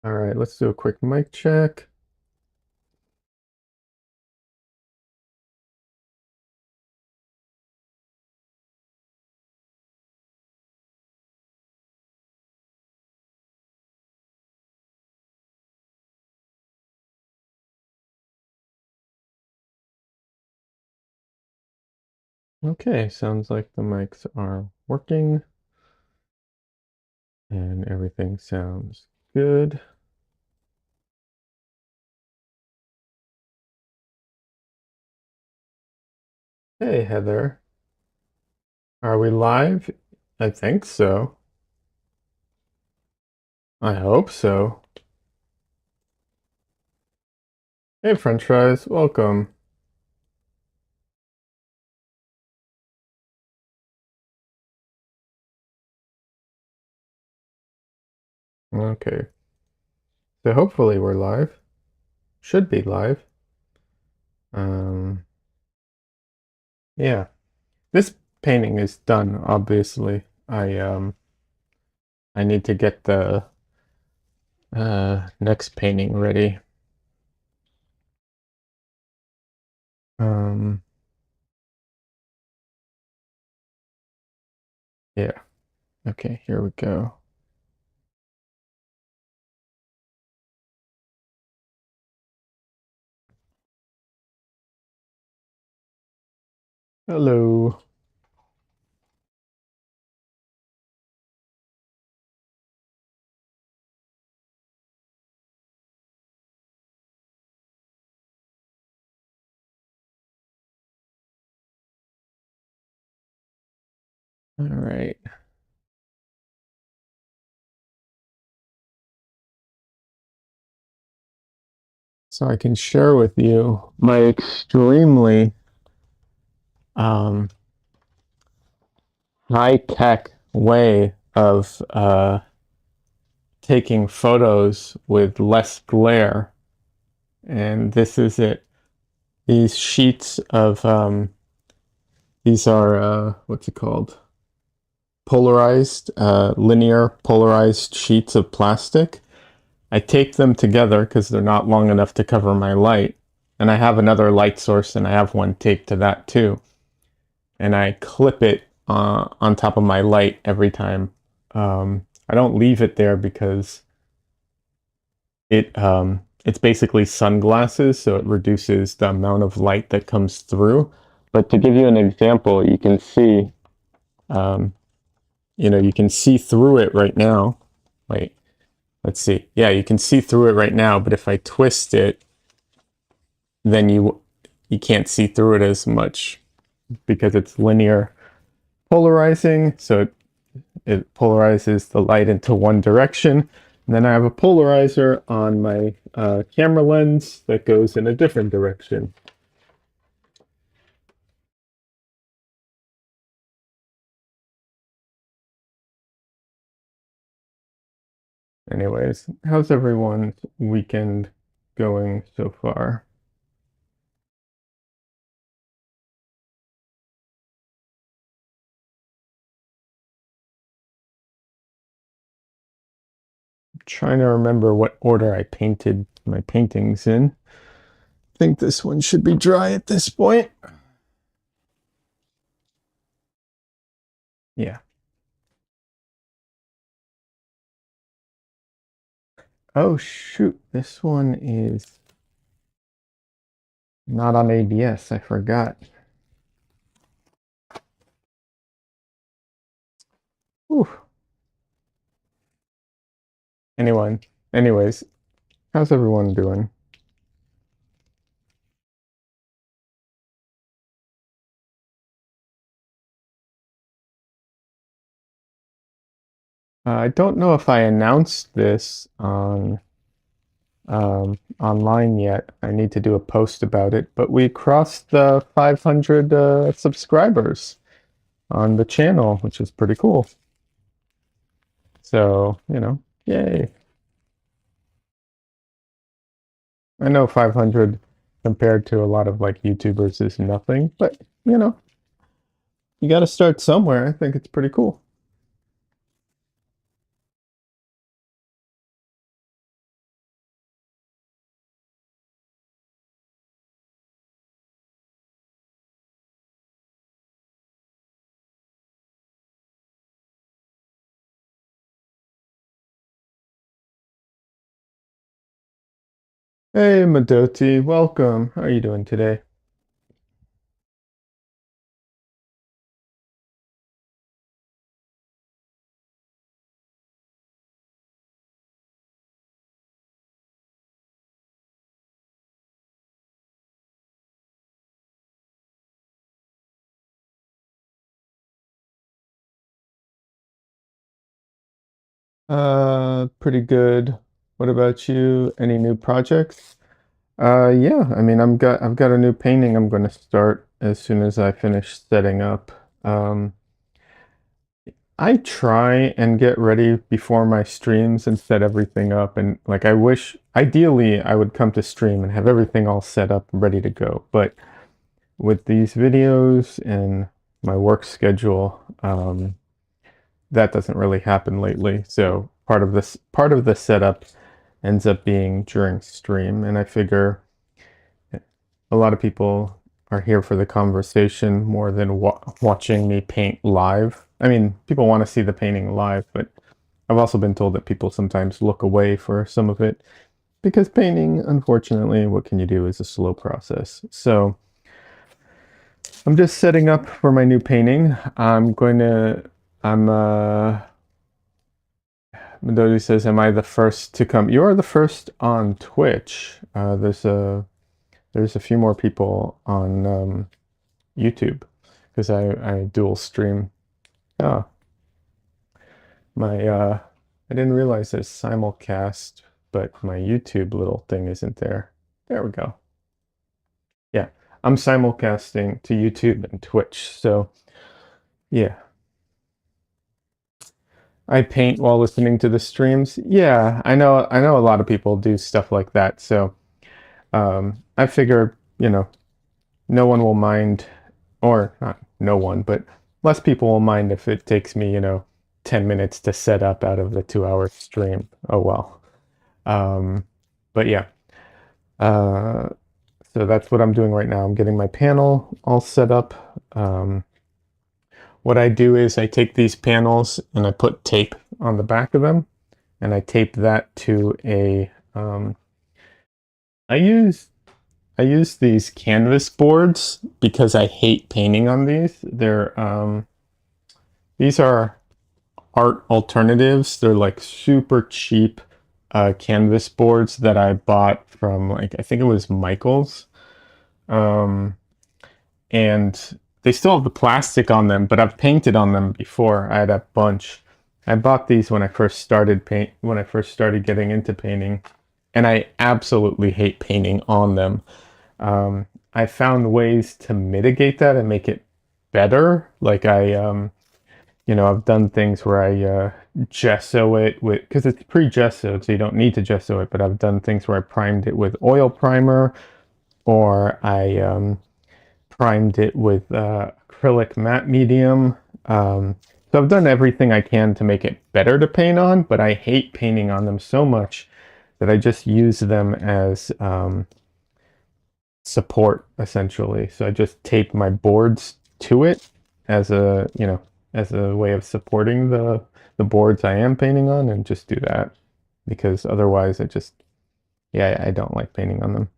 All right, let's do a quick mic check. Okay, sounds like the mics are working and everything sounds good. Hey, Heather. Are we live? I think so. I hope so. Hey, French fries, welcome. Okay, so hopefully we're live. Should be live. Um, yeah. This painting is done, obviously. I need to get the next painting ready. Um, yeah. Okay, here we go. Hello. All right. So I can share with you my extremely um, high-tech way of taking photos with less glare. And this is it. These sheets of, these are, what's it called? Polarized, linear polarized sheets of plastic. I tape them together because they're not long enough to cover my light. And I have another light source and I have one taped to that too. And I clip it on top of my light every time. I don't leave it there because it's basically sunglasses, so it reduces the amount of light that comes through. But to give you an example, you can see, um, you can see through it right now. Wait, let's see. Yeah, you can see through it right now, but if I twist it, then you can't see through it as much because it's linear polarizing. So it polarizes the light into one direction. And then I have a polarizer on my camera lens that goes in a different direction. Anyways, how's everyone's weekend going so far? I'm trying to remember what order I painted my paintings in. I think this one should be dry at this point. Yeah. Oh shoot, this one is not on ABS. I forgot. Whew. Anyone, anyways, how's everyone doing? I don't know if I announced this on online yet. I need to do a post about it, but we crossed the 500 subscribers on the channel, which is pretty cool. So, yay. I know 500 compared to a lot of like YouTubers is nothing, but you got to start somewhere. I think it's pretty cool. Hey, Madoti, welcome. How are you doing today? Pretty good. What about you? Any new projects? Yeah, I mean, I've got a new painting I'm going to start as soon as I finish setting up. Um, I try and get ready before my streams and set everything up, and like I wish, ideally, I would come to stream and have everything all set up and ready to go. But with these videos and my work schedule, that doesn't really happen lately. So part of the setup ends up being during stream, and I figure a lot of people are here for the conversation more than watching me paint live. I mean, people want to see the painting live, but I've also been told that people sometimes look away for some of it because painting, unfortunately, what can you do, is a slow process. So I'm just setting up for my new painting. I'm Midori says, "Am I the first to come?" You are the first on Twitch. There's a few more people on YouTube because I dual stream. Oh, my I didn't realize there's simulcast, but my YouTube little thing isn't there. There we go. Yeah, I'm simulcasting to YouTube and Twitch. So yeah, I paint while listening to the streams. Yeah, I know a lot of people do stuff like that. So I figure, no one will mind, or not no one, but less people will mind if it takes me, 10 minutes to set up out of the 2 hour stream. Oh well. Um, but yeah, uh, so that's what I'm doing right now. I'm getting my panel all set up. What I do is I take these panels and I put tape on the back of them, and I tape that to a. I use I use these canvas boards because I hate painting on these. These are art alternatives. They're like super cheap canvas boards that I bought from, like, I think it was Michael's. Um, and they still have the plastic on them, but I've painted on them before. I had a bunch. I bought these when I first started getting into painting, and I absolutely hate painting on them. I found ways to mitigate that and make it better. Like I've done things where I gesso it with, because it's pre-gessoed, so you don't need to gesso it. But I've done things where I primed it with oil primer, or I primed it with acrylic matte medium. So I've done everything I can to make it better to paint on, but I hate painting on them so much that I just use them as support, essentially. So I just tape my boards to it as as a way of supporting the boards I am painting on, and just do that because otherwise yeah, I don't like painting on them.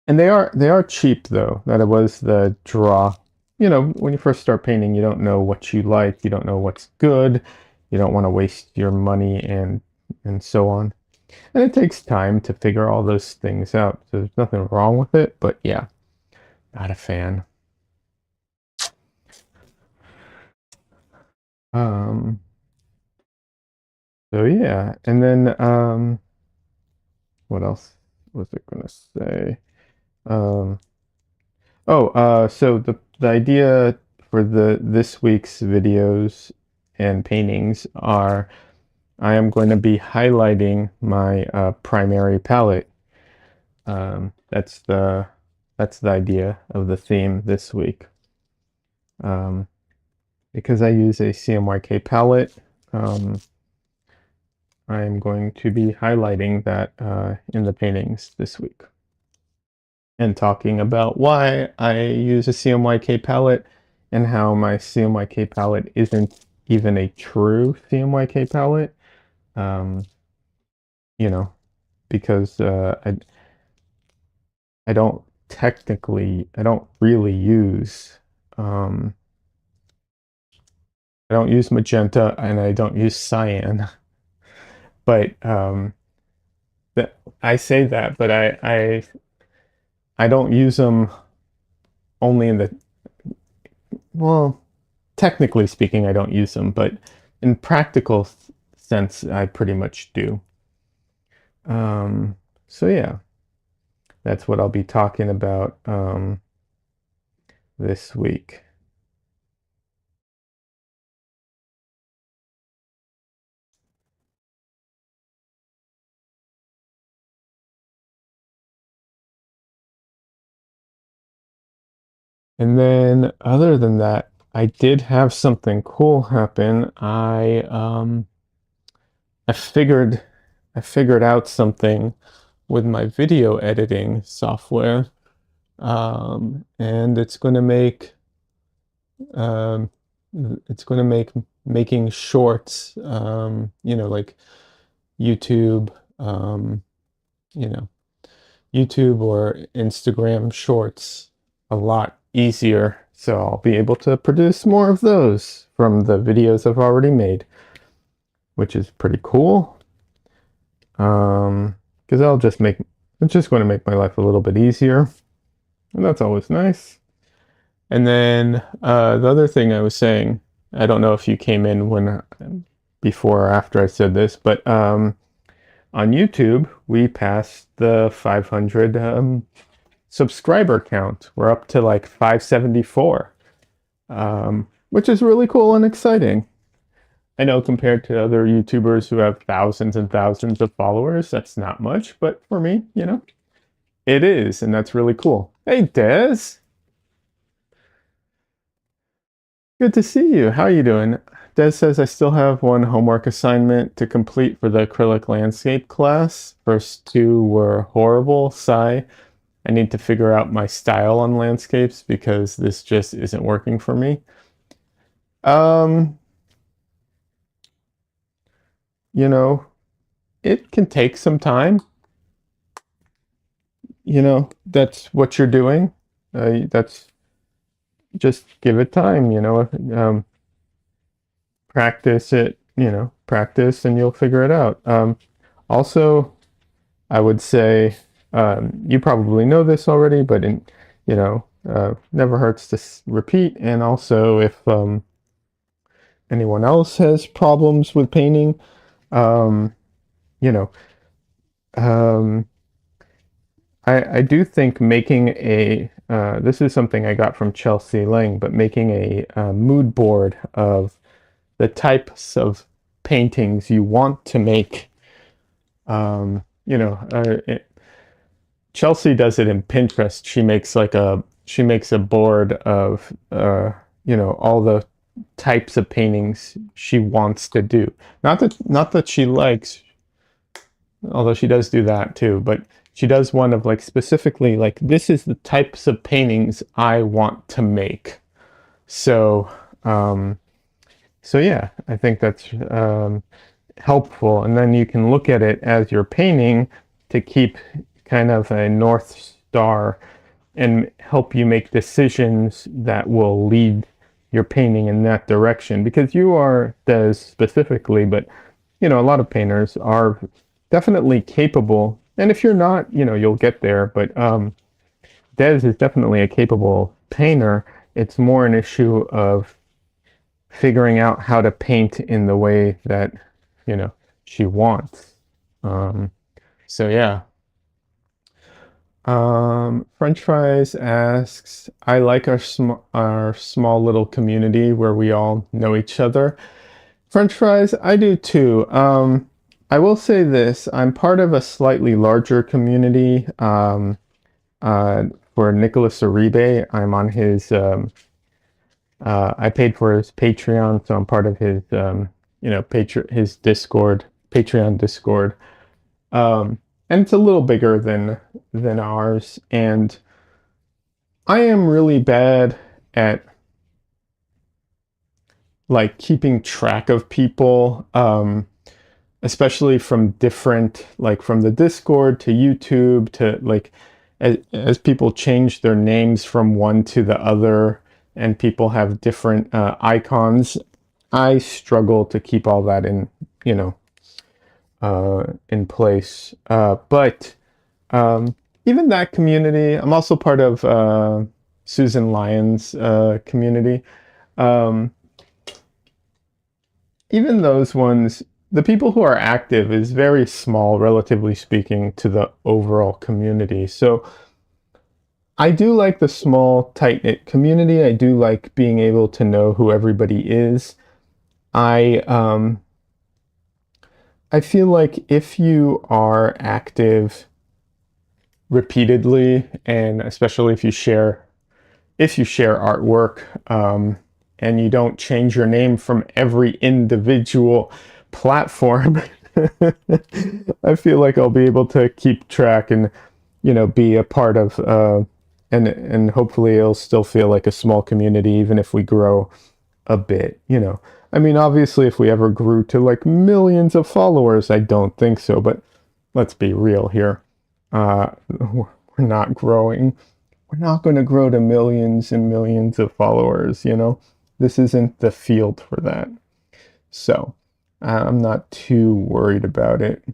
And they are cheap though. That was the draw. When you first start painting, you don't know what you like, you don't know what's good, you don't want to waste your money and so on. And it takes time to figure all those things out. So there's nothing wrong with it, but yeah, not a fan. Um, so yeah, and then what else was I gonna say? Um, so the idea for the this week's videos and paintings are, I am going to be highlighting my primary palette. That's the idea of the theme this week. Because I use a CMYK palette, I'm going to be highlighting that in the paintings this week, and talking about why I use a CMYK palette and how my CMYK palette isn't even a true CMYK palette. Um, you know, because I don't really use um, I don't use magenta and I don't use cyan. But that I say that, but I don't use them only in the, well, technically speaking, I don't use them, but in practical sense, I pretty much do. Um, so yeah, that's what I'll be talking about this week. And then other than that, I did have something cool happen. I figured I figured out something with my video editing software. And um, it's going to make making shorts, like YouTube, um, you know, YouTube or Instagram shorts a lot easier. So I'll be able to produce more of those from the videos I've already made, which is pretty cool. Because it's just going to make my life a little bit easier, and that's always nice. And then the other thing I was saying, I don't know if you came in when before or after I said this, but on YouTube we passed the 500 subscriber count. We're up to like 574, which is really cool and exciting. I know compared to other YouTubers who have thousands and thousands of followers, that's not much, but for me, it is, and that's really cool. Hey, Des. Good to see you. How are you doing? Des says I still have one homework assignment to complete for the acrylic landscape class. First two were horrible. Sigh. I need to figure out my style on landscapes because this just isn't working for me. Um, you know, it can take some time. That's what you're doing. That's just give it time, practice it, practice and you'll figure it out. Also, I would say you probably know this already, but never hurts to repeat. And also, if anyone else has problems with painting, um, you know, um, I do think making this is something I got from Chelsea Lang, but making a mood board of the types of paintings you want to make. Um, you know, Chelsea does it in Pinterest. She makes a board of all the types of paintings she wants to do. Not that she likes, although she does do that too, but she does one of like specifically like this is the types of paintings I want to make. So so yeah, I think that's helpful. And then you can look at it as you're painting to keep kind of a North Star and help you make decisions that will lead your painting in that direction. Because you are Des specifically, but a lot of painters are definitely capable. And if you're not, you'll get there. But Des is definitely a capable painter. It's more an issue of figuring out how to paint in the way that she wants. So yeah. French Fries asks, I like our small little community where we all know each other. French Fries, I do too. I will say this, I'm part of a slightly larger community for Nicholas Uribe. I'm on his I paid for his Patreon, so I'm part of his his Discord, Patreon Discord. And it's a little bigger than ours, and I am really bad at like keeping track of people. especially from different, like from the Discord to YouTube to like, as people change their names from one to the other and people have different icons, I struggle to keep all that in, you know, in place. But even that community, I'm also part of Susan Lyon's community. Um, Even those ones, the people who are active is very small, relatively speaking, to the overall community. So I do like the small, tight knit community. I do like being able to know who everybody is. I I feel like if you are active repeatedly, and especially if you share artwork, and you don't change your name from every individual platform, I feel like I'll be able to keep track and, you know, be a part of, and hopefully it'll still feel like a small community, even if we grow a bit, you know. I mean, obviously, if we ever grew to like millions of followers, I don't think so, but let's be real here. We're not growing. We're not going to grow to millions and millions of followers, you know? This isn't the field for that. So I'm not too worried about it.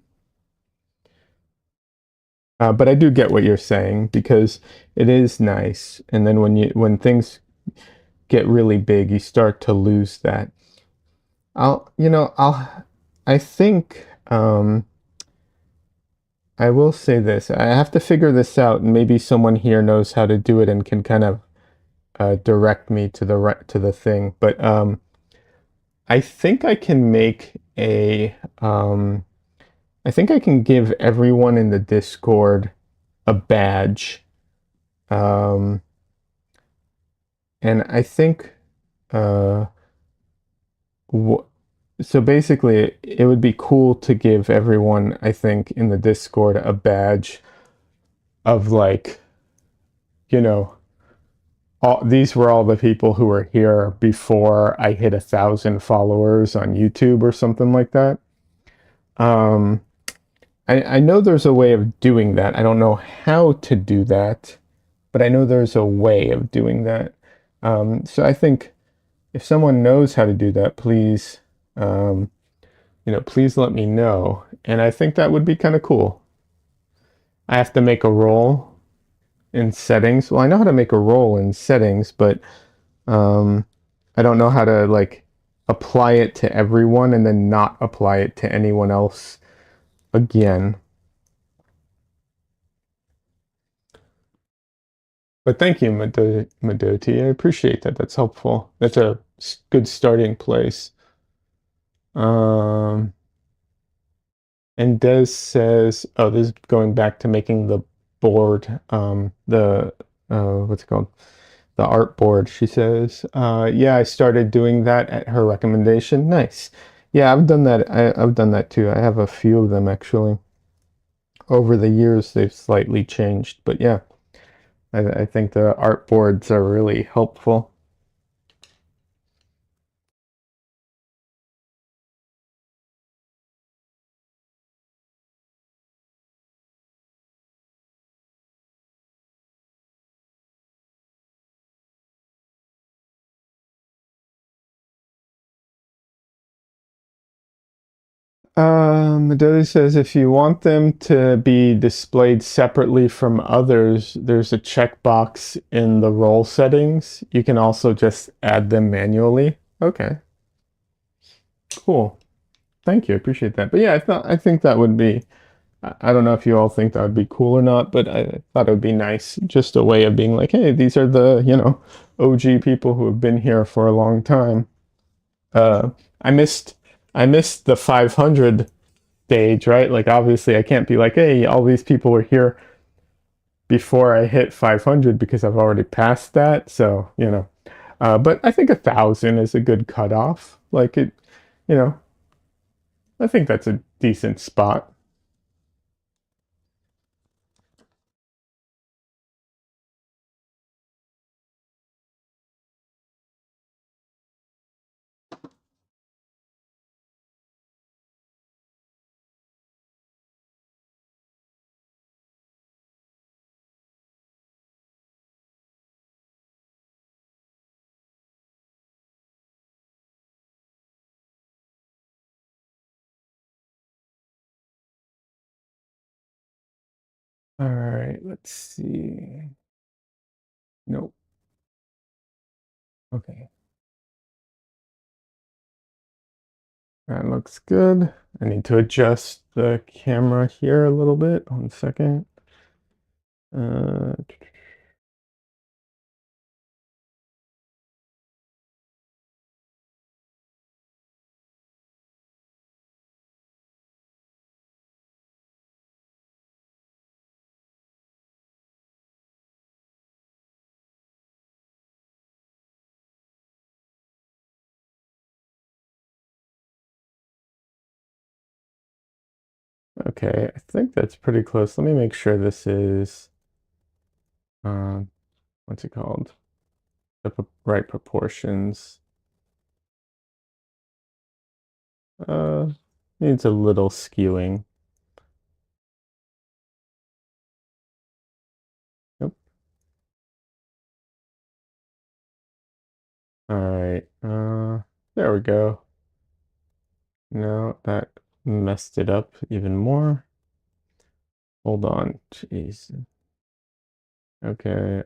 But I do get what you're saying because it is nice. And then when things get really big, you start to lose that. I think, I will say this. I have to figure this out, and maybe someone here knows how to do it and can kind of direct me to the thing. But I think I can make a. I think I can give everyone in the Discord a badge, um, and I think. Uh, w- so basically, it would be cool to give everyone, I think, in the Discord a badge of like, you know, these were all the people who were here before I hit 1,000 followers on YouTube or something like that. Um, I know there's a way of doing that. I don't know how to do that, but I know there's a way of doing that. So I think if someone knows how to do that, please, um, please let me know. And I think that would be kind of cool. I have to make a role in settings. Well, I know how to make a role in settings, but Um, I don't know how to like apply it to everyone and then not apply it to anyone else again. But thank you, Madoti. I appreciate that. That's helpful. That's a good starting place. Um, and Des says, oh, this is going back to making the board, what's it called? The art board. She says, yeah, I started doing that at her recommendation. Nice. Yeah, I've done that. I've done that too. I have a few of them actually. Over the years, they've slightly changed, but yeah, I think the art boards are really helpful. Midori says if you want them to be displayed separately from others, there's a checkbox in the role settings. You can also just add them manually. Okay, cool. Thank you. I appreciate that. But yeah, I think that would be, I don't know if you all think that would be cool or not, but I thought it would be nice. Just a way of being like, hey, these are the, OG people who have been here for a long time. Uh, I missed I missed the 500 stage, right? Like obviously I can't be like, hey, all these people were here before I hit 500 because I've already passed that. So, but I think 1,000 is a good cutoff. Like you know, I think that's a decent spot. All right, let's see. Nope. Okay, that looks good. I need to adjust the camera here a little bit. 1 second. Uh, okay, I think that's pretty close. Let me make sure this is, um, what's it called? The right proportions. Uh, Needs a little skewing. Yep. All right. There we go. No, that messed it up even more. Hold on. Jeez. Okay.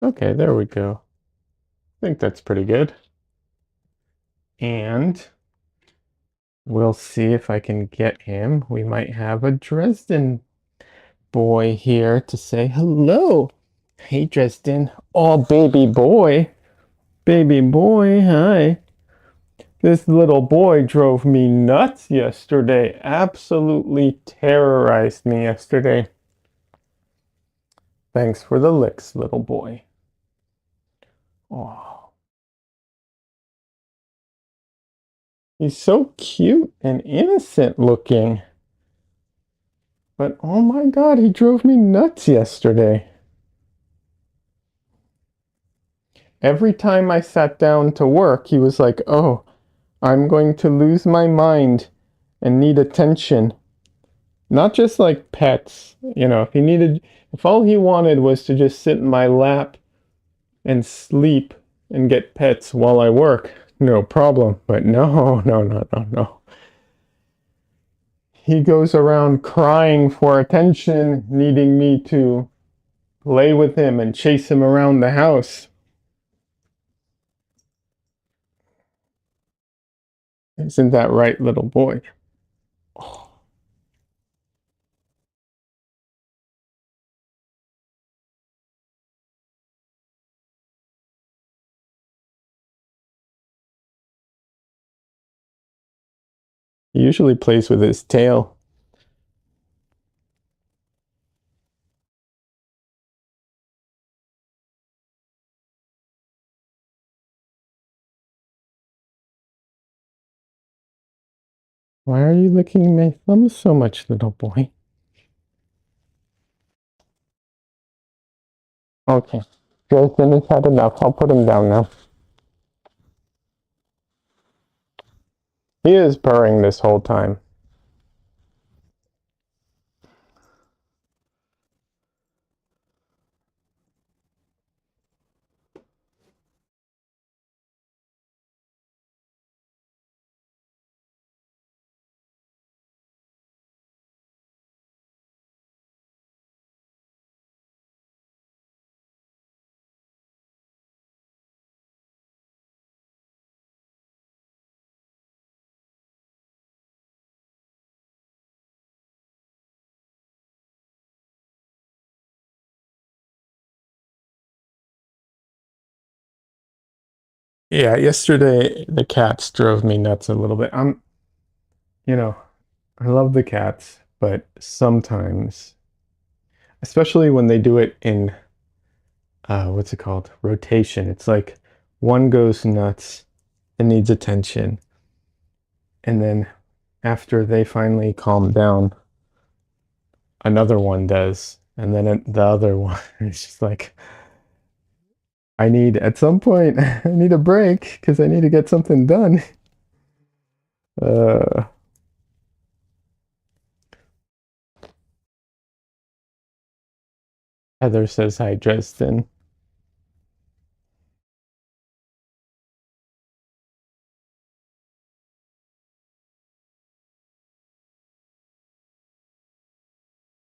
Okay, there we go. I think that's pretty good. And we'll see if I can get him. We might have a Dresden boy here to say hello. Hey, Dresden. Oh, baby boy. Baby boy, hi. This little boy drove me nuts yesterday. Absolutely terrorized me yesterday. Thanks for the licks, little boy. Oh, he's so cute and innocent looking. But oh my God, he drove me nuts yesterday. Every time I sat down to work, he was like, oh, I'm going to lose my mind and need attention. Not just like pets. If all he wanted was to just sit in my lap and sleep and get pets while I work, no problem. But no, no, no, no, no. He goes around crying for attention, needing me to play with him and chase him around the house. Isn't that right, little boy? Oh, he usually plays with his tail. Why are you licking my thumb so much, little boy? Okay. Jason has had enough. I'll put him down now. He is purring this whole time. Yeah, yesterday the cats drove me nuts a little bit. You know, I love the cats, but sometimes, especially when they do it in what's it called? Rotation. It's like one goes nuts and needs attention, and then after they finally calm down, another one does, and then the other one. It's just like at some point I need a break because I need to get something done. Uh, Heather says hi, Dresden.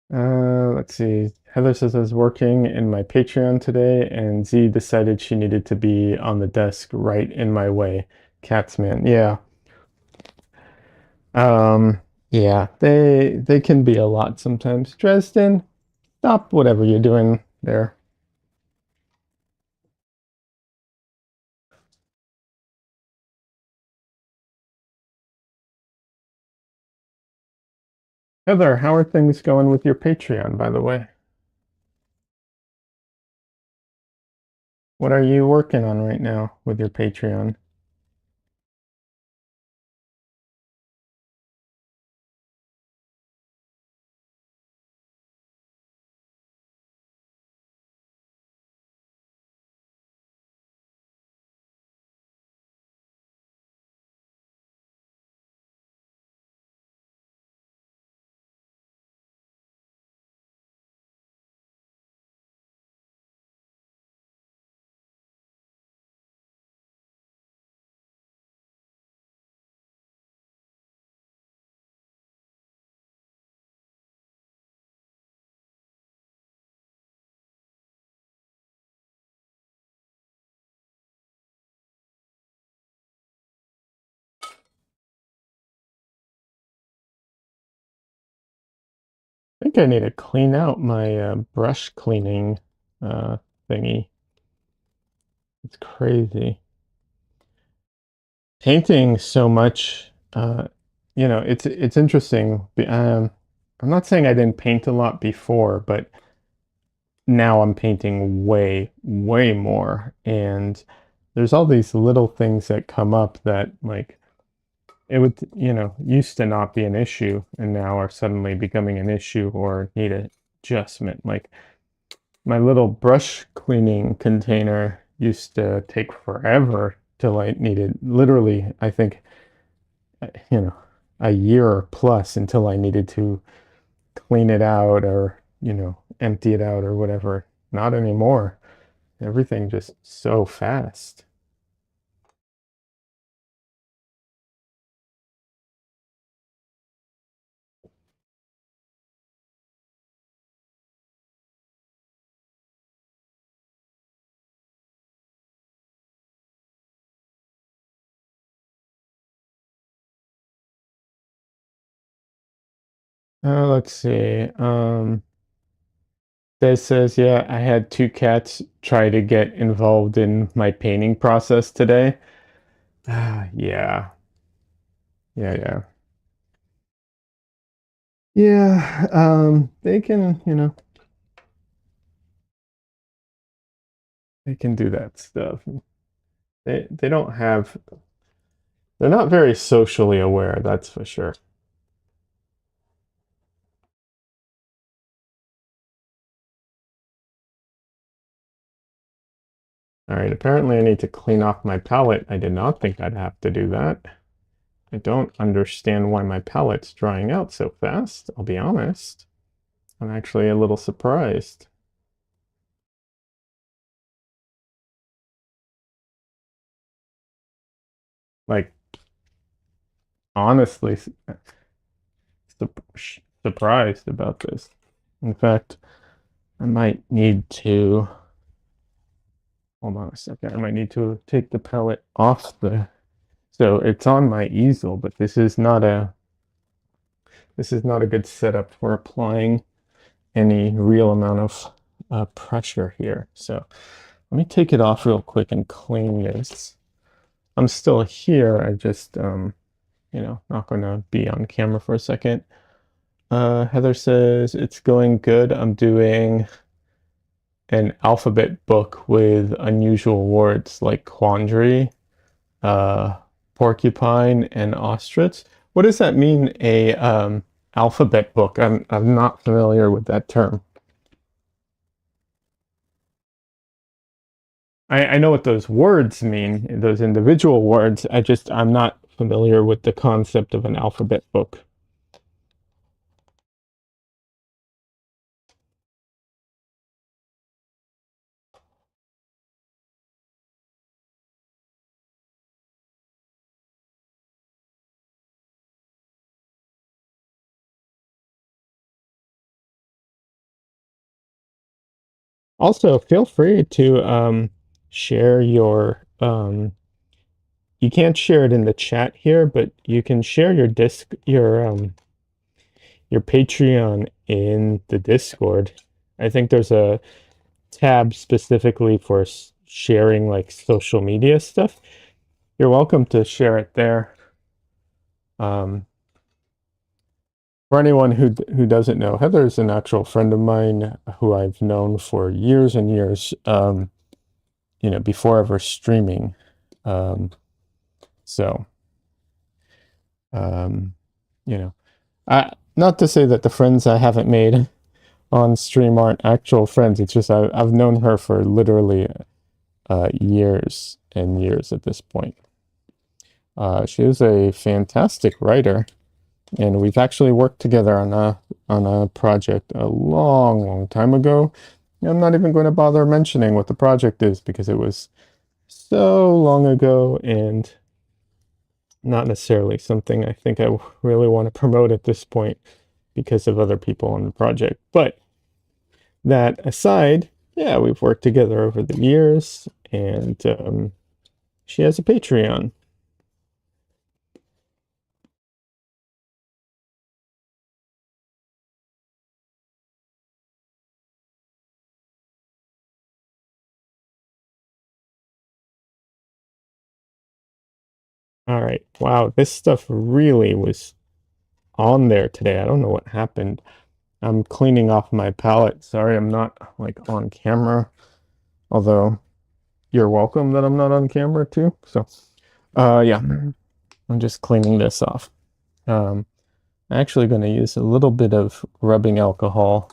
Let's see. Heather says I was working in my Patreon today, and Z decided she needed to be on the desk right in my way. Catsman. Yeah. Um, yeah, they can be a lot sometimes. Dresden, stop whatever you're doing there. Heather, how are things going with your Patreon, by the way? What are you working on right now with your Patreon? I think I need to clean out my brush cleaning uh, thingy. It's crazy. Painting so much, it's interesting. I'm not saying I didn't paint a lot before, but now I'm painting way, way more. And there's all these little things that come up that like it would, used to not be an issue and now are suddenly becoming an issue or need adjustment. Like my little brush cleaning container used to take forever till I needed literally, I think, you know, a year plus until I needed to clean it out or, empty it out or whatever. Not anymore. Everything just so fast. Let's see. This says, yeah, I had two cats try to get involved in my painting process today. Yeah, yeah. Yeah, they can, they can do that stuff. They don't have, they're not very socially aware, that's for sure. All right, apparently I need to clean off my palette. I did not think I'd have to do that. I don't understand why my palette's drying out so fast, I'll be honest. I'm actually a little surprised. Like, honestly, surprised about this. In fact, I might need to, hold on a second, I might need to take the palette off the, so it's on my easel, but this is not a good setup for applying any real amount of pressure here. So let me take it off real quick and clean this. I'm still here. I just, not going to be on camera for a second. Heather says it's going good. I'm doing an alphabet book with unusual words like quandary, uh, porcupine, and ostrich. What does that mean? A alphabet book? I'm not familiar with that term. I know what those words mean, those individual words. I'm not familiar with the concept of an alphabet book. Also, feel free to share your you can't share it in the chat here, but you can share your your Patreon in the Discord. I think there's a tab specifically for sharing like social media stuff. You're welcome to share it there. Um, for anyone who doesn't know, Heather is an actual friend of mine who I've known for years and years. You know, before ever streaming. Um, so, um, you know, not to say that the friends I haven't made on stream aren't actual friends. It's just I've known her for literally years and years at this point. She is a fantastic writer, and we've actually worked together on a project a long time ago. I'm not even going to bother mentioning what the project is because it was so long ago and not necessarily something I think I really want to promote at this point because of other people on the project. But that aside, yeah, we've worked together over the years, and she has a Patreon. All right. Wow, this stuff really was on there today. I don't know what happened. I'm cleaning off my palette. Sorry, I'm not like on camera. Although you're welcome that I'm not on camera too. So, yeah, I'm just cleaning this off. I'm actually going to use a little bit of rubbing alcohol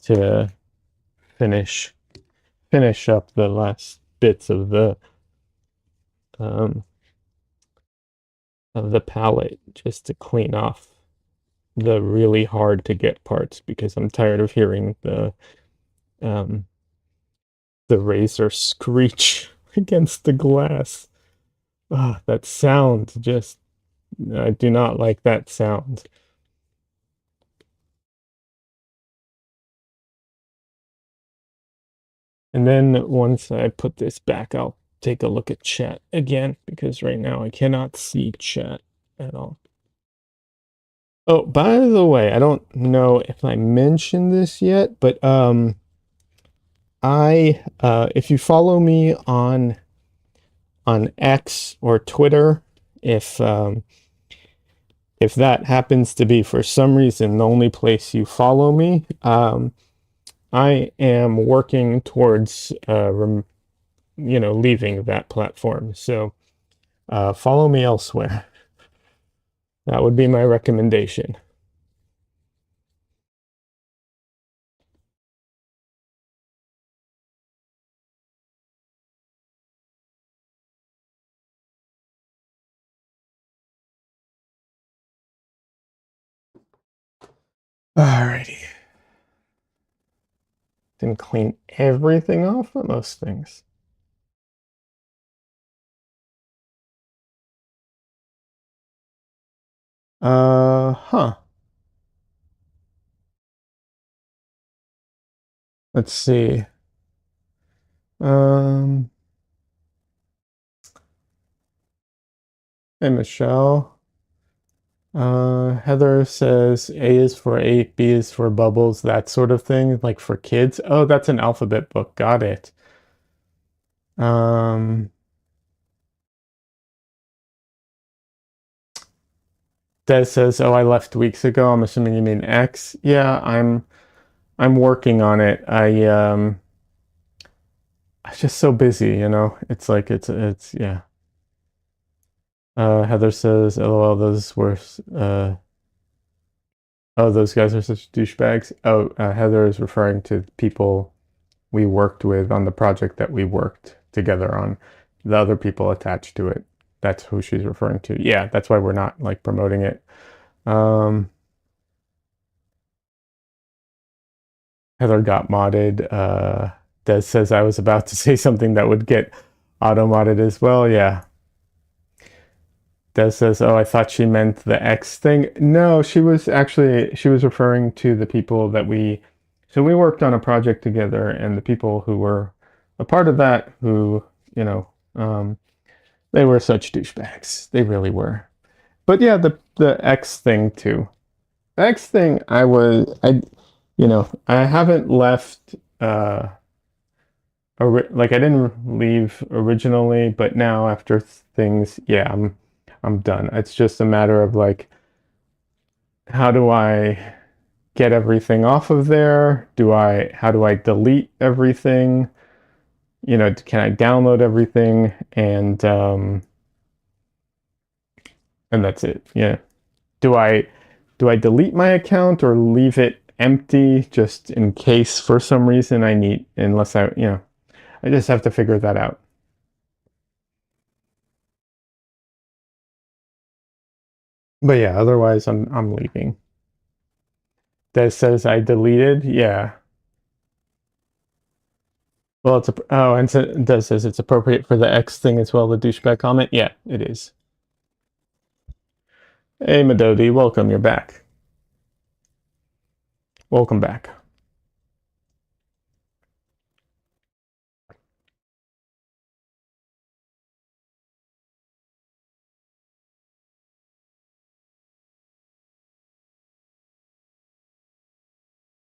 to finish up the last bits um, of the palette just to clean off the really hard to get parts because I'm tired of hearing um, the razor screech against the glass. Ah, that sound just I do not like that sound. And then once I put this back, I'll take a look at chat again because right now I cannot see chat at all. Oh, by the way, I don't know if I mentioned this yet, but I if you follow me on X or Twitter, if if that happens to be for some reason the only place you follow me, I am working towards leaving that platform. So follow me elsewhere. That would be my recommendation. Alrighty. Didn't clean everything off, but most things. Huh. Let's see. Um, hey, Michelle. Heather says A is for 8, B is for bubbles, that sort of thing, like for kids. Oh, that's an alphabet book. Got it. Um, Des says, "Oh, I left weeks ago." I'm assuming you mean X. Yeah, I'm working on it. I'm just so busy, you know. It's like it's yeah. Heather says, "LOL, those were oh, those guys are such douchebags." Oh, Heather is referring to people we worked with on the project that we worked together on. The other people attached to it. That's who she's referring to. Yeah, that's why we're not like promoting it. Um, Heather got modded. Des says I was about to say something that would get auto modded as well. Yeah. Des says, "Oh, I thought she meant the X thing." No, she was referring to the people that we So we worked on a project together, and the people who were a part of that, who, you know, um, they were such douchebags. They really were. But yeah, the X thing too. The X thing, I haven't left. Like I didn't leave originally, but now after things, yeah, I'm done. It's just a matter of like, how do I get everything off of there? How do I delete everything? Can I download everything? And that's it. Yeah. Do I do I delete my account or leave it empty just in case for some reason I need, unless I just have to figure that out. But yeah, otherwise I'm leaving. That says I deleted. Yeah. Well, and so it does says it's appropriate for the X thing as well, the douchebag comment. Yeah, it is. Hey, Madodi, welcome. You're back. Welcome back.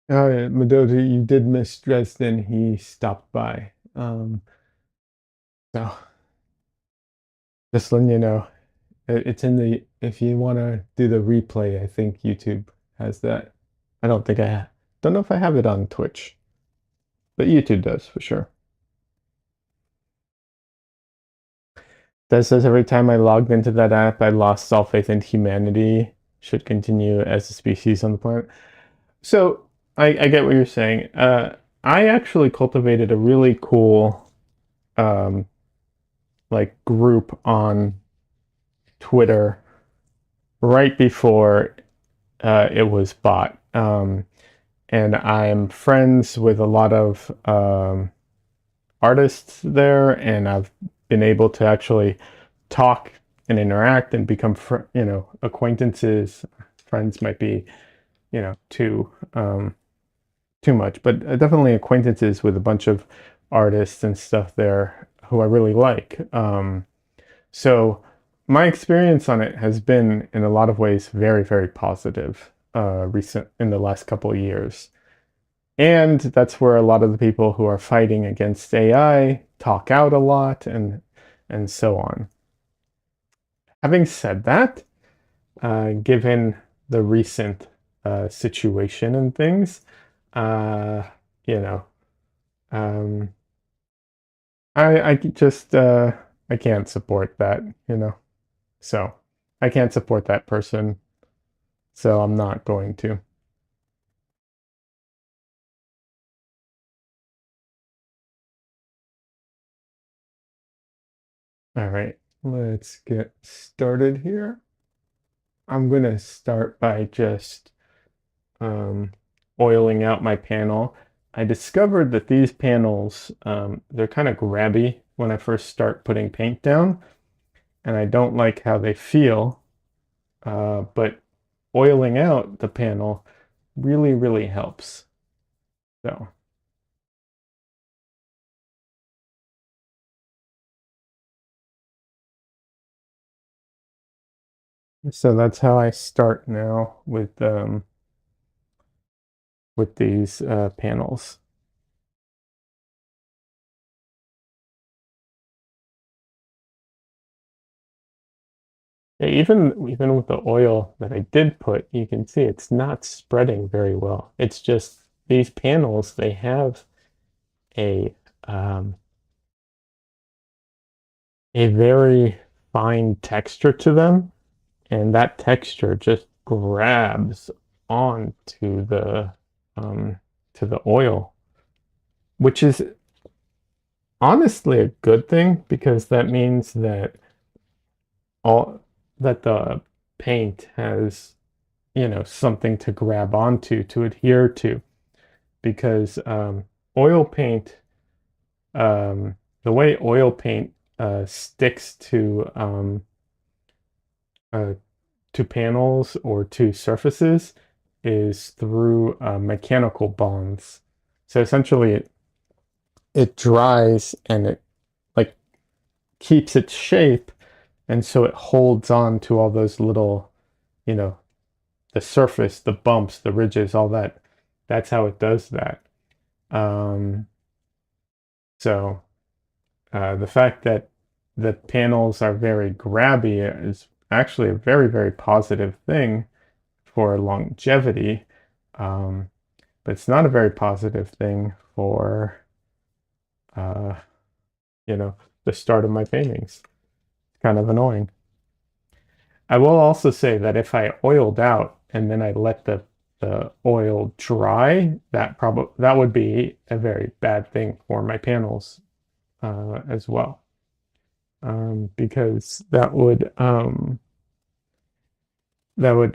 Oh, yeah, Madodi, you did miss Dresden. He stopped by. So just letting you know, it's in the. If you want to do the replay, I think YouTube has that. I don't know if I have it on Twitch, but YouTube does for sure. That says every time I logged into that app, I lost all faith in humanity. Should continue as a species on the planet. So I get what you're saying. I actually cultivated a really cool um, like group on Twitter right before it was bought. And I'm friends with a lot of artists there, and I've been able to actually talk and interact and become, acquaintances. Friends might be, too much, but definitely acquaintances with a bunch of artists and stuff there who I really like. So my experience on it has been, in a lot of ways, very, very positive. Recent in the last couple of years, and that's where a lot of the people who are fighting against AI talk out a lot, and so on. Having said that, given the recent situation and things, uh, you know, um, I just I can't support that. So I can't support that person, so I'm not going to. All right, let's get started here. I'm gonna start by just um, oiling out my panel. I discovered that these panels, they're kind of grabby when I first start putting paint down, and I don't like how they feel. But oiling out the panel really, really helps. So, so that's how I start now with these panels. Yeah, even with the oil that I did put, you can see it's not spreading very well. It's just these panels, they have a um, a very fine texture to them, and that texture just grabs onto um, the oil, which is honestly a good thing because that means all that the paint has, something to grab onto to adhere to, because oil paint, the way oil paint sticks uh, to panels or to surfaces is through mechanical bonds. So essentially it dries and it like keeps its shape, and so it holds on to all those little, you know, the surface, the bumps, the ridges, all that. That's how it does that. Um, so the fact that the panels are very grabby is actually a very, very positive thing for longevity. Um, but it's not a very positive thing for, uh, you know, the start of my paintings. It's kind of annoying. I will also say that if I oiled out and then I let the oil dry, that would be a very bad thing for my panels as well, because that would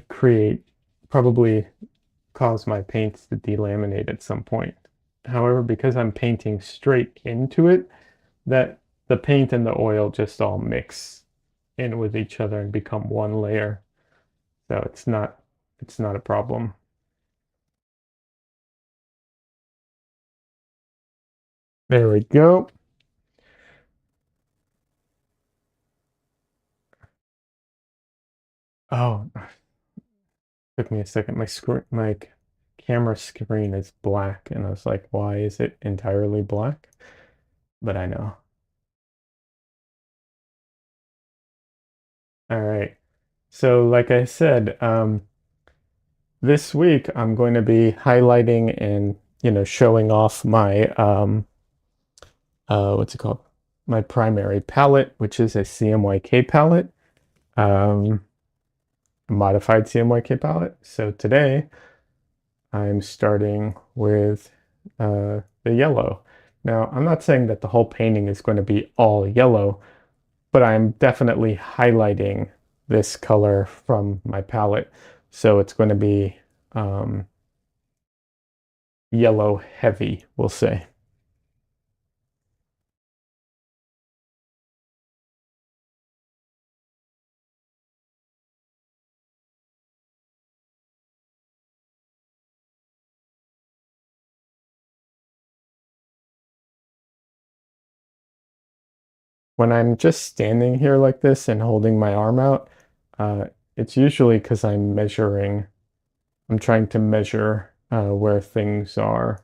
create probably cause my paints to delaminate at some point. However, because I'm painting straight into it, that the paint and the oil just all mix in with each other and become one layer. So it's not a problem. There we go. Oh, took me a second. My camera screen is black, and I was like, why is it entirely black? But I know. All right. So, like I said, this week I'm going to be highlighting and showing off my what's it called? My primary palette, which is a CMYK palette, um, a modified CMYK palette. So today I'm starting with the yellow. Now, I'm not saying that the whole painting is going to be all yellow, but I'm definitely highlighting this color from my palette. So it's going to be um, yellow heavy, we'll say. When I'm just standing here like this and holding my arm out, it's usually because I'm trying to measure where things are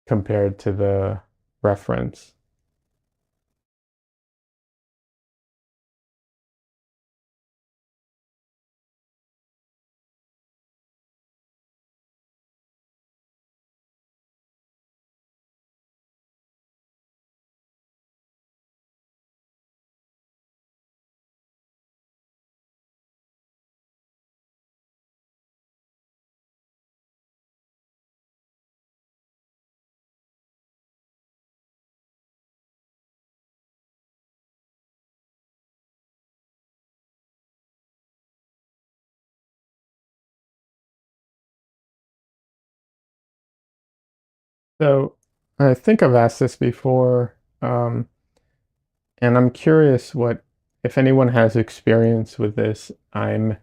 compared to the reference. So I think I've asked this before, and I'm curious what if anyone has experience with this. I'm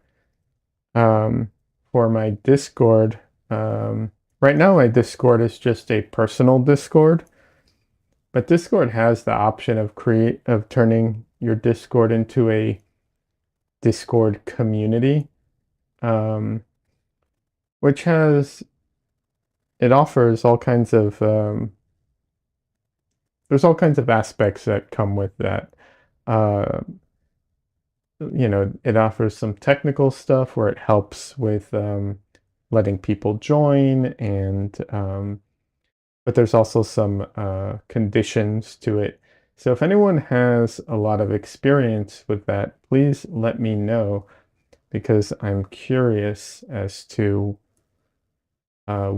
for my Discord. Right now, my Discord is just a personal Discord, but Discord has the option of turning your Discord into a Discord community, um, which it offers all kinds of there's all kinds of aspects that come with that. Uh, it offers some technical stuff where it helps with letting people join, and but there's also some conditions to it. So if anyone has a lot of experience with that, please let me know because I'm curious as to uh,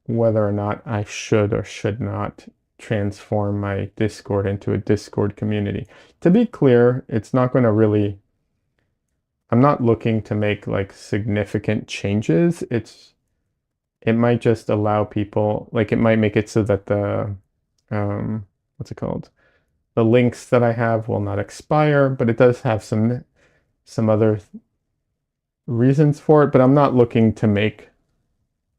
whether or not I should or should not transform my Discord into a Discord community. To be clear, it's not going to really, I'm not looking to make like significant changes. It might just allow people, like it might make it so that what's it called? The links that I have will not expire, but it does have some other reasons for it, but I'm not looking to make,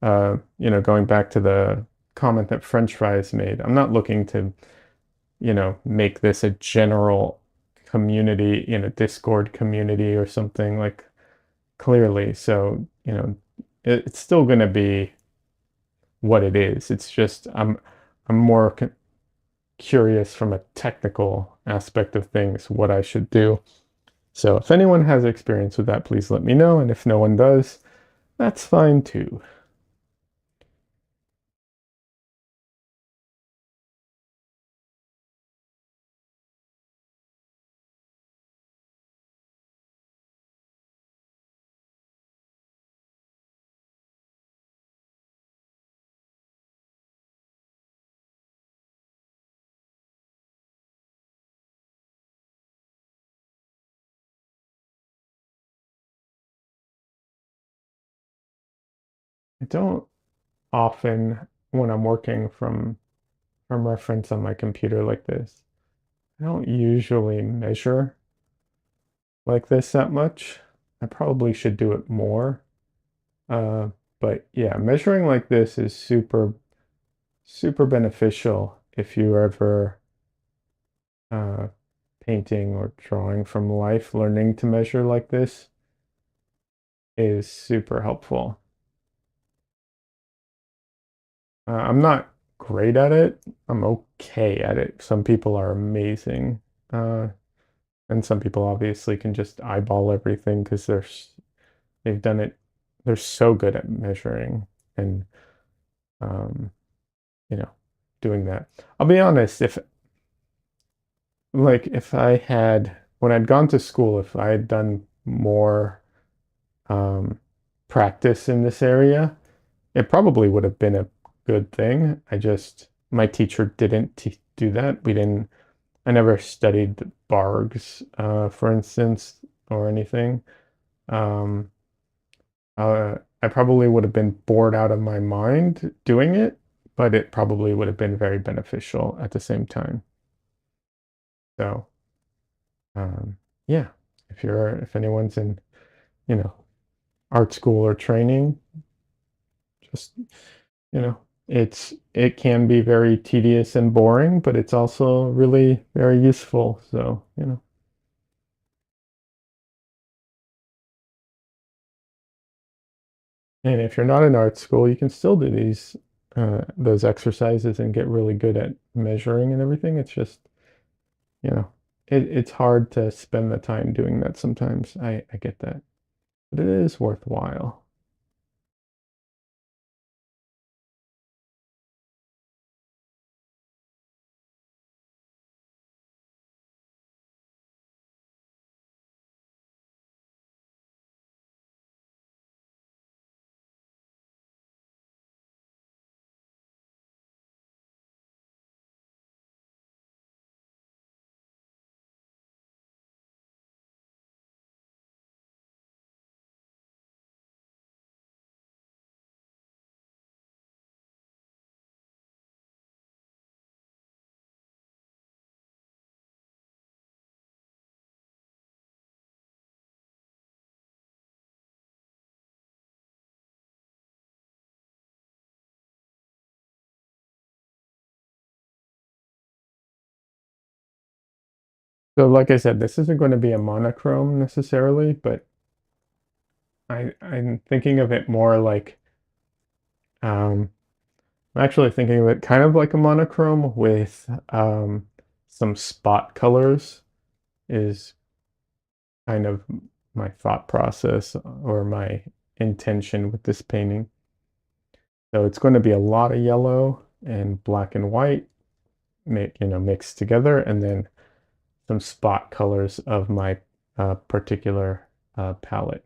going back to the comment that French fries made, I'm not looking to, make this a general community, Discord community or something like clearly. So, it's still going to be what it is. It's just I'm more curious from a technical aspect of things what I should do. So if anyone has experience with that, please let me know. And if no one does, that's fine too. I don't often, when I'm working from reference on my computer like this, I don't usually measure like this that much. I probably should do it more. Uh, but yeah, measuring like this is super beneficial if you ever uh, painting or drawing from life. Learning to measure like this is super helpful. I'm not great at it. I'm okay at it. Some people are amazing. Uh, and some people obviously can just eyeball everything because they've done it. They're so good at measuring and um, you know, doing that. I'll be honest, if I had when I'd gone to school, if I had done more um, practice in this area, it probably would have been a good thing. My teacher didn't do that. I never studied bargs, for instance, or anything. Um, I probably would have been bored out of my mind doing it, but it probably would have been very beneficial at the same time. So, um, yeah, if anyone's in, you know, art school or training, just, you know, it can be very tedious and boring, but it's also really very useful. So, and if you're not in art school, you can still do those exercises and get really good at measuring and everything. It's just, you know, it's hard to spend the time doing that sometimes. I get that, but it is worthwhile. So like I said, this isn't going to be a monochrome necessarily, but I'm thinking of it more like um, I'm actually thinking of it kind of like a monochrome with some spot colors is kind of my thought process or my intention with this painting. So it's going to be a lot of yellow and black and white mixed together, and then some spot colors of my particular palette.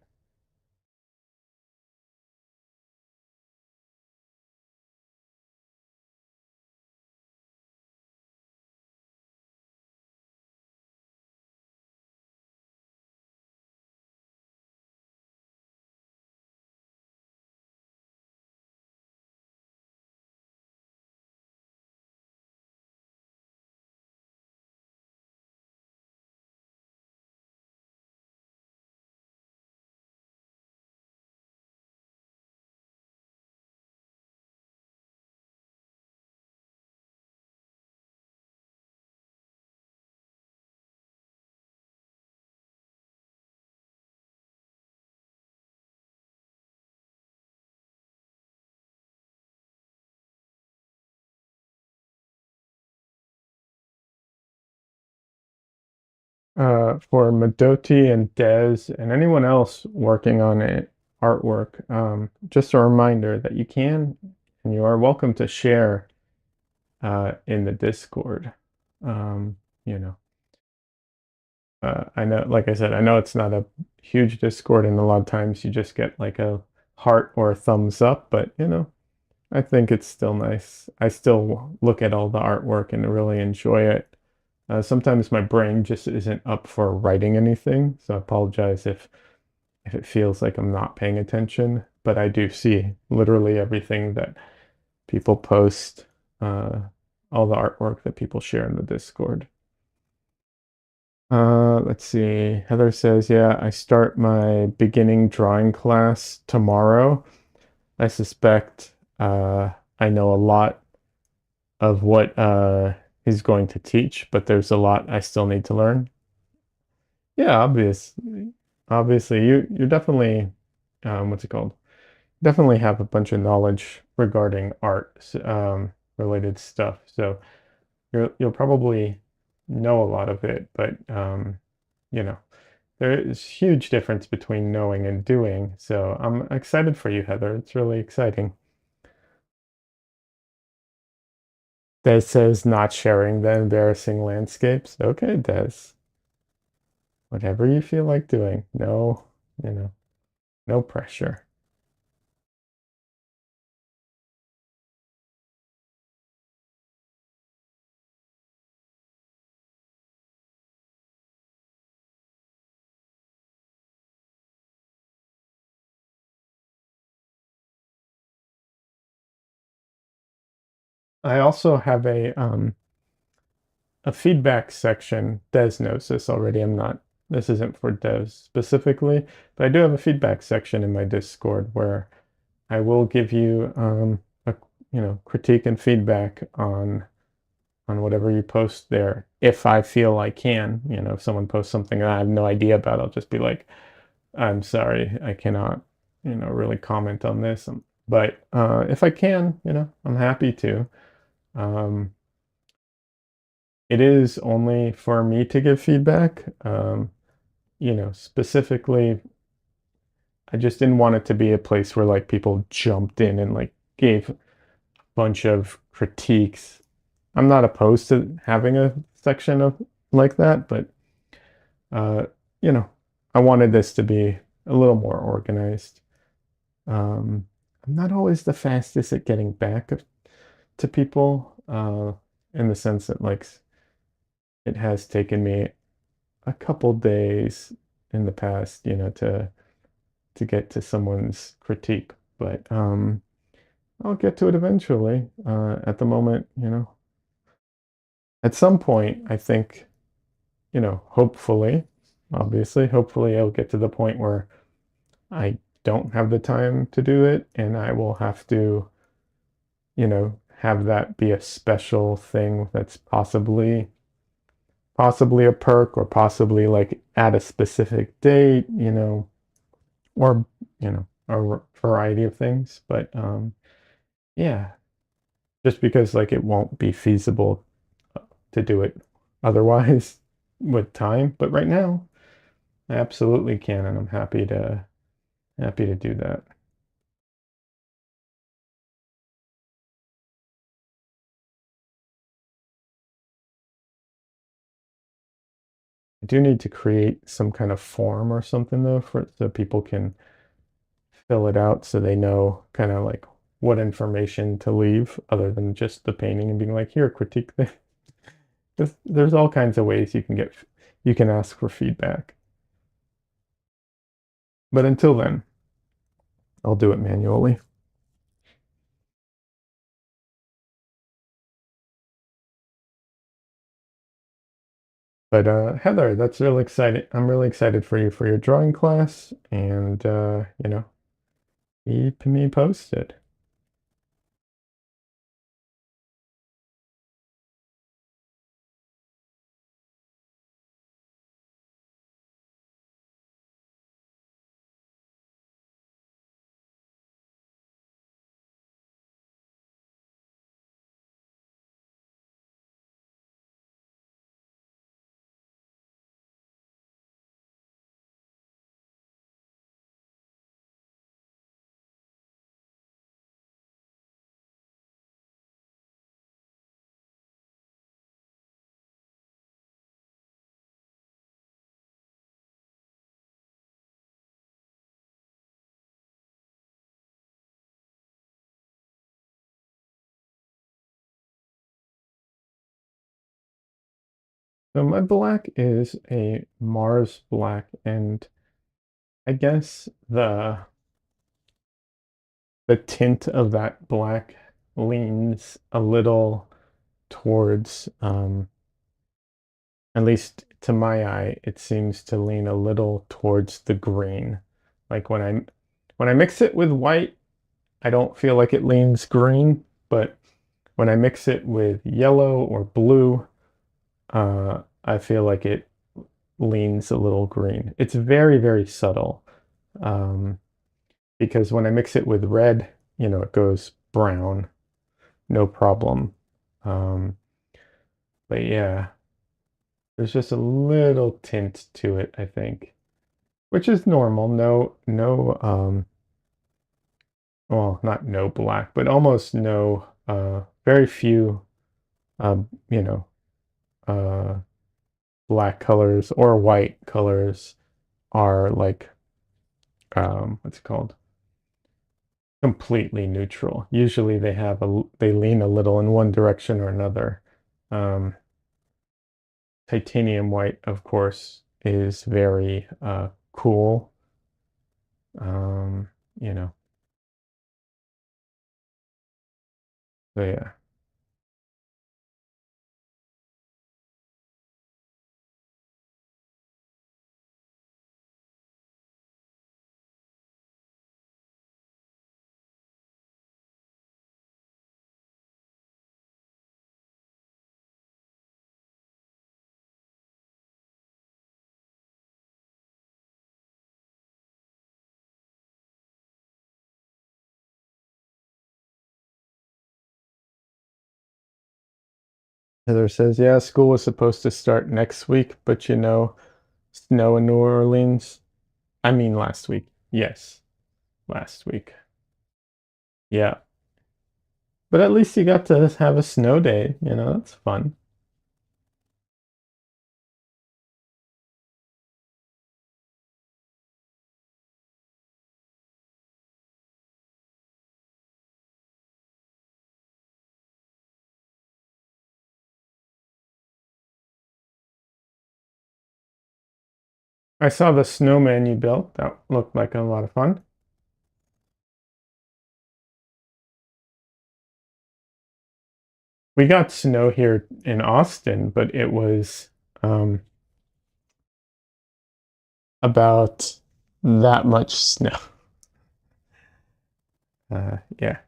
For Madoti and Des and anyone else working on it, artwork, just a reminder that you can and you are welcome to share in the Discord. Um, you know, I know, like I said, I know it's not a huge Discord, and a lot of times you just get like a heart or a thumbs up, but I think it's still nice. I still look at all the artwork and really enjoy it. Sometimes my brain just isn't up for writing anything, so I apologize if it feels like I'm not paying attention, but I do see literally everything that people post, all the artwork that people share in the Discord. Let's see. Heather says, yeah, I start my beginning drawing class tomorrow. I suspect I know a lot of what he's going to teach, but there's a lot I still need to learn. Yeah, obviously, you're definitely what's it called? Definitely have a bunch of knowledge regarding art related stuff. So you'll probably know a lot of it, but you know, there is huge difference between knowing and doing. So I'm excited for you, Heather. It's really exciting. Des says not sharing the embarrassing landscapes. Okay, Des. Whatever you feel like doing. No, no pressure. I also have a feedback section. Des knows this already. This isn't for Des specifically, but I do have a feedback section in my Discord where I will give you a critique and feedback on whatever you post there if I feel I can. If someone posts something that I have no idea about, I'll just be like, I'm sorry, I cannot, really comment on this. But if I can, I'm happy to. Um, it is only for me to give feedback. Specifically, I just didn't want it to be a place where like people jumped in and like gave a bunch of critiques. I'm not opposed to having a section of like that, but uh, you know, I wanted this to be a little more organized. I'm not always the fastest at getting back to people, in the sense that like it has taken me a couple days in the past, to get to someone's critique, but I'll get to it eventually. At the moment, at some point, I think, hopefully, obviously, hopefully I'll get to the point where I don't have the time to do it and I will have to, have that be a special thing that's possibly a perk or possibly like at a specific date, or, a variety of things. But yeah, just because like it won't be feasible to do it otherwise with time. But right now, I absolutely can, and I'm happy to do that. I do need to create some kind of form or something though, for so people can fill it out so they know kind of like what information to leave other than just the painting and being like, here, critique this. There's all kinds of ways you can ask for feedback. But until then, I'll do it manually. But Heather, that's really exciting. I'm really excited for you for your drawing class, and keep me posted. So my black is a Mars black, and I guess the tint of that black leans a little towards, at least to my eye, it seems to lean a little towards the green. Like when I mix it with white, I don't feel like it leans green, but when I mix it with yellow or blue, I feel like it leans a little green. It's very, very subtle. Um, because when I mix it with red, it goes brown, no problem. Um, but yeah, there's just a little tint to it, I think, which is normal. Well, not no black, but almost no, very few, um, you know, uh, black colors or white colors are like, what's it called? Completely neutral. Usually they lean a little in one direction or another. Um, Titanium white, of course, is very cool. Um, you know, so yeah. Heather says, yeah, school was supposed to start next week, but snow in New Orleans. I mean, last week. Yes, last week. Yeah. But at least you got to have a snow day. That's fun. I saw the snowman you built. That looked like a lot of fun. We got snow here in Austin, but it was um, about that much snow. Yeah.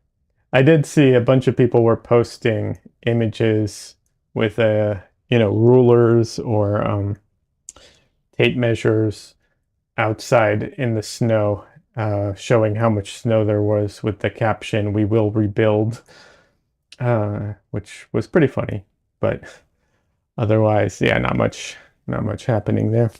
I did see a bunch of people were posting images with rulers or tape measures outside in the snow, showing how much snow there was with the caption, "We will rebuild," which was pretty funny. But otherwise, yeah, not much happening there.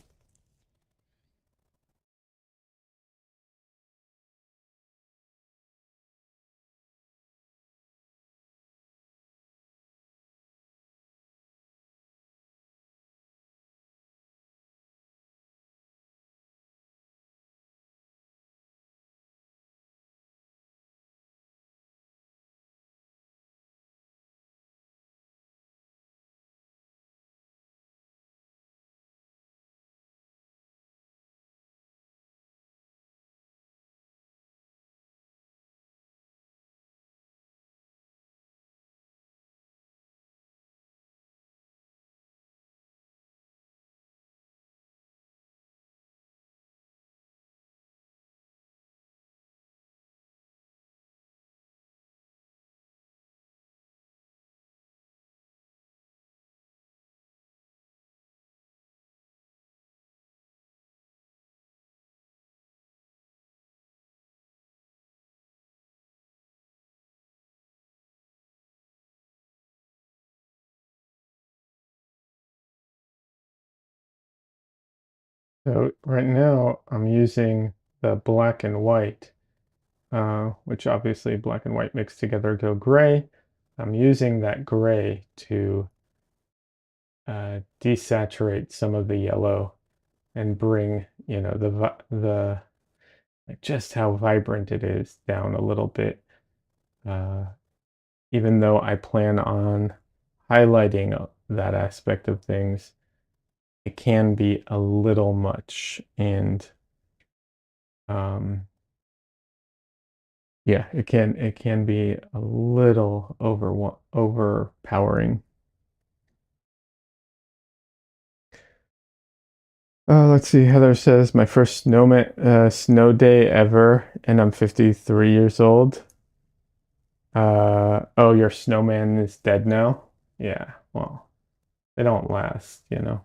So right now I'm using the black and white, which obviously black and white mixed together go gray. I'm using that gray to desaturate some of the yellow and bring, the like just how vibrant it is down a little bit. Uh, Even though I plan on highlighting that aspect of things, it can be a little much, and um, yeah, it can be a little overpowering. Let's see. Heather says my first snow day ever, and I'm 53 years old. Oh, your snowman is dead now? Yeah, well, they don't last, you know.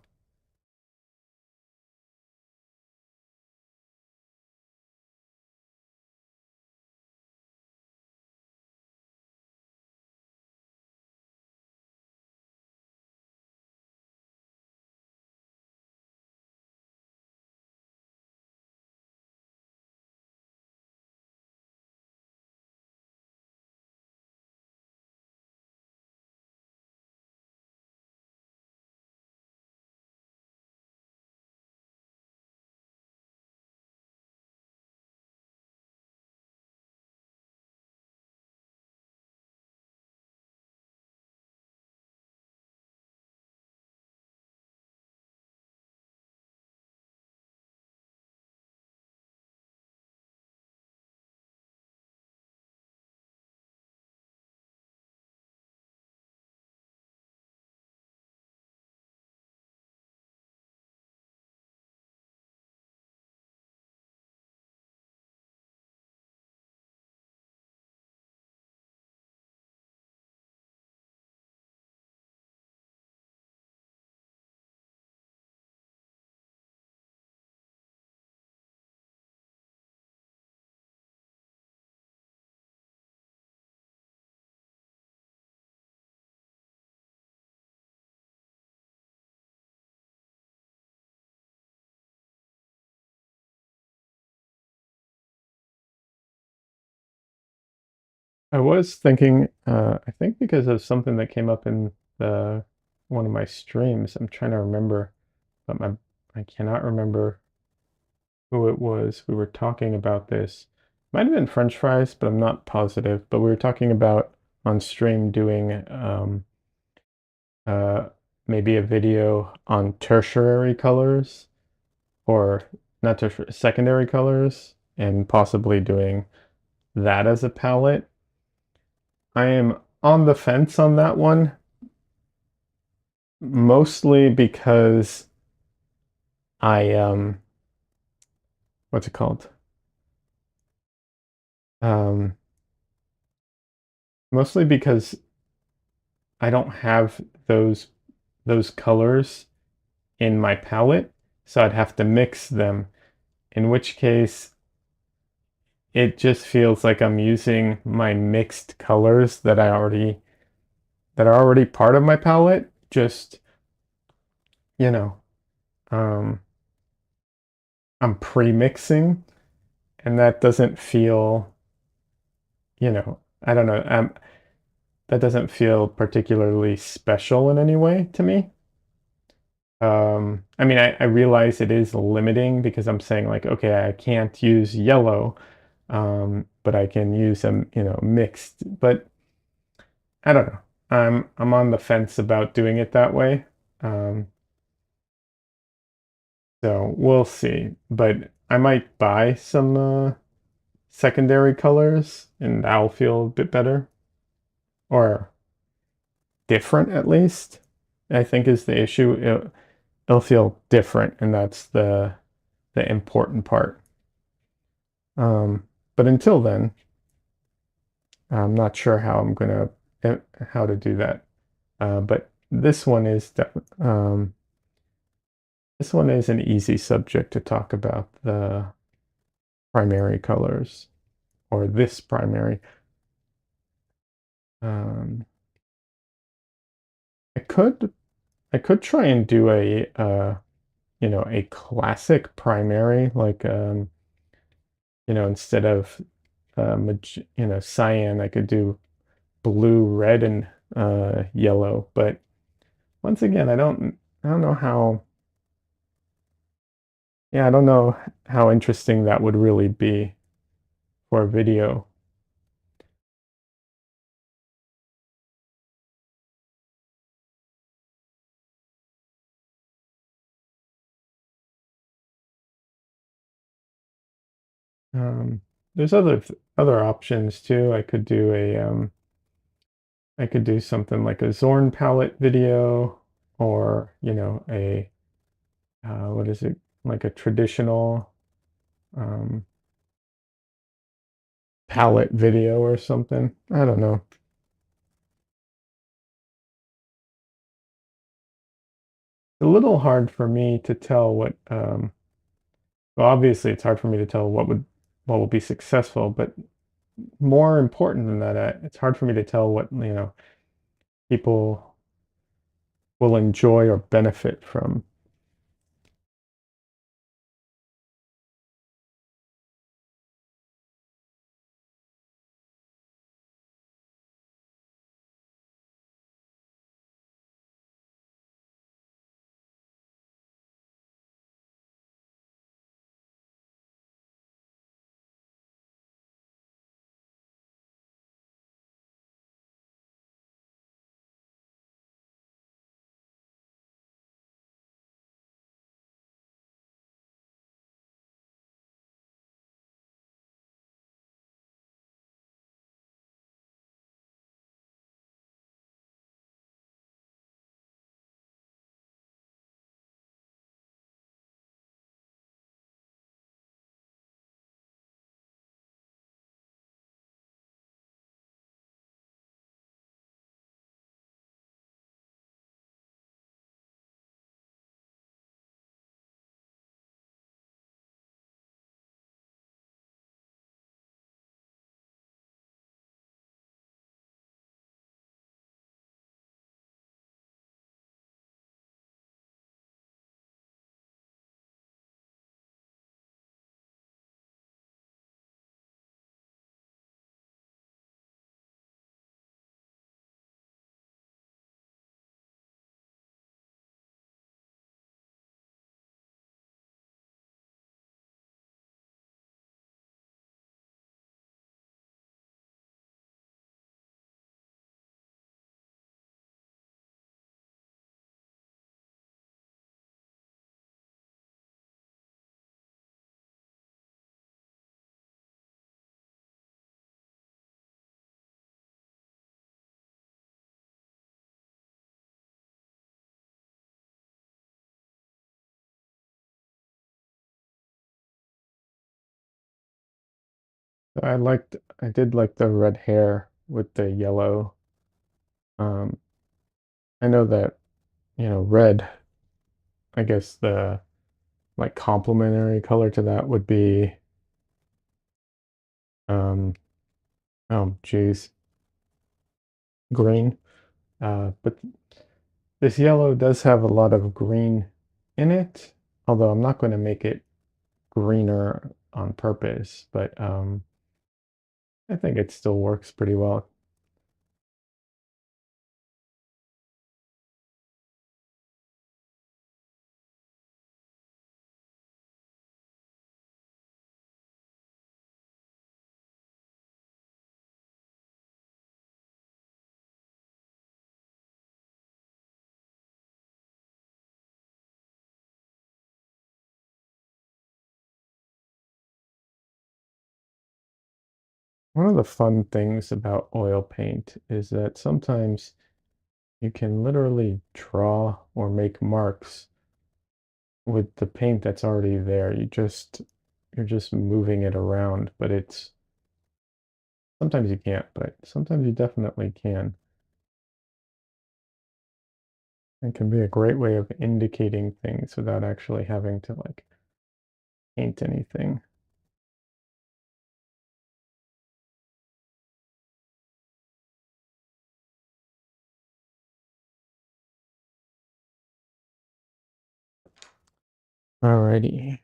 I was thinking, I think because of something that came up in the one of my streams. I'm trying to remember, but I cannot remember who it was. We were talking about this. Might have been French fries, but I'm not positive. But we were talking about on stream doing uh, maybe a video on tertiary colors, or not tertiary, secondary colors, and possibly doing that as a palette. I am on the fence on that one, mostly because I what's it called? Um, Mostly because I don't have those colors in my palette, so I'd have to mix them, in which case it just feels like I'm using my mixed colors that are already part of my palette, just, you know, um, I'm pre-mixing, and that doesn't feel, I don't know, that doesn't feel particularly special in any way to me. I mean, I realize it is limiting because I'm saying like, okay, I can't use yellow, but I can use them, mixed. But I don't know. I'm on the fence about doing it that way. Um, so we'll see. But I might buy some secondary colors, and that'll feel a bit better, or different at least. I think is the issue. It'll feel different, and that's the important part. Um, but until then, I'm not sure how I'm gonna how to do that. But this one is an easy subject to talk about, the primary colors, or this primary. Um, I could I could try and do a classic primary, like instead of cyan, I could do blue, red, and yellow. But once again, I don't know how, yeah, I don't know how interesting that would really be for a video. There's other options too. I could do something like a Zorn palette video, or a what is it, like a traditional um, palette video or something. I don't know. It's a little hard for me to tell well, obviously it's hard for me to tell what will be successful, but more important than that, it's hard for me to tell what people will enjoy or benefit from. I did like the red hair with the yellow. Um, I know that, red, I guess the like complementary color to that would be, um, oh, geez, green. But this yellow does have a lot of green in it, although I'm not going to make it greener on purpose, but I think it still works pretty well. One of the fun things about oil paint is that sometimes you can literally draw or make marks with the paint that's already there. You're just moving it around, but it's sometimes you can't, but sometimes you definitely can. It can be a great way of indicating things without actually having to like paint anything. Alrighty.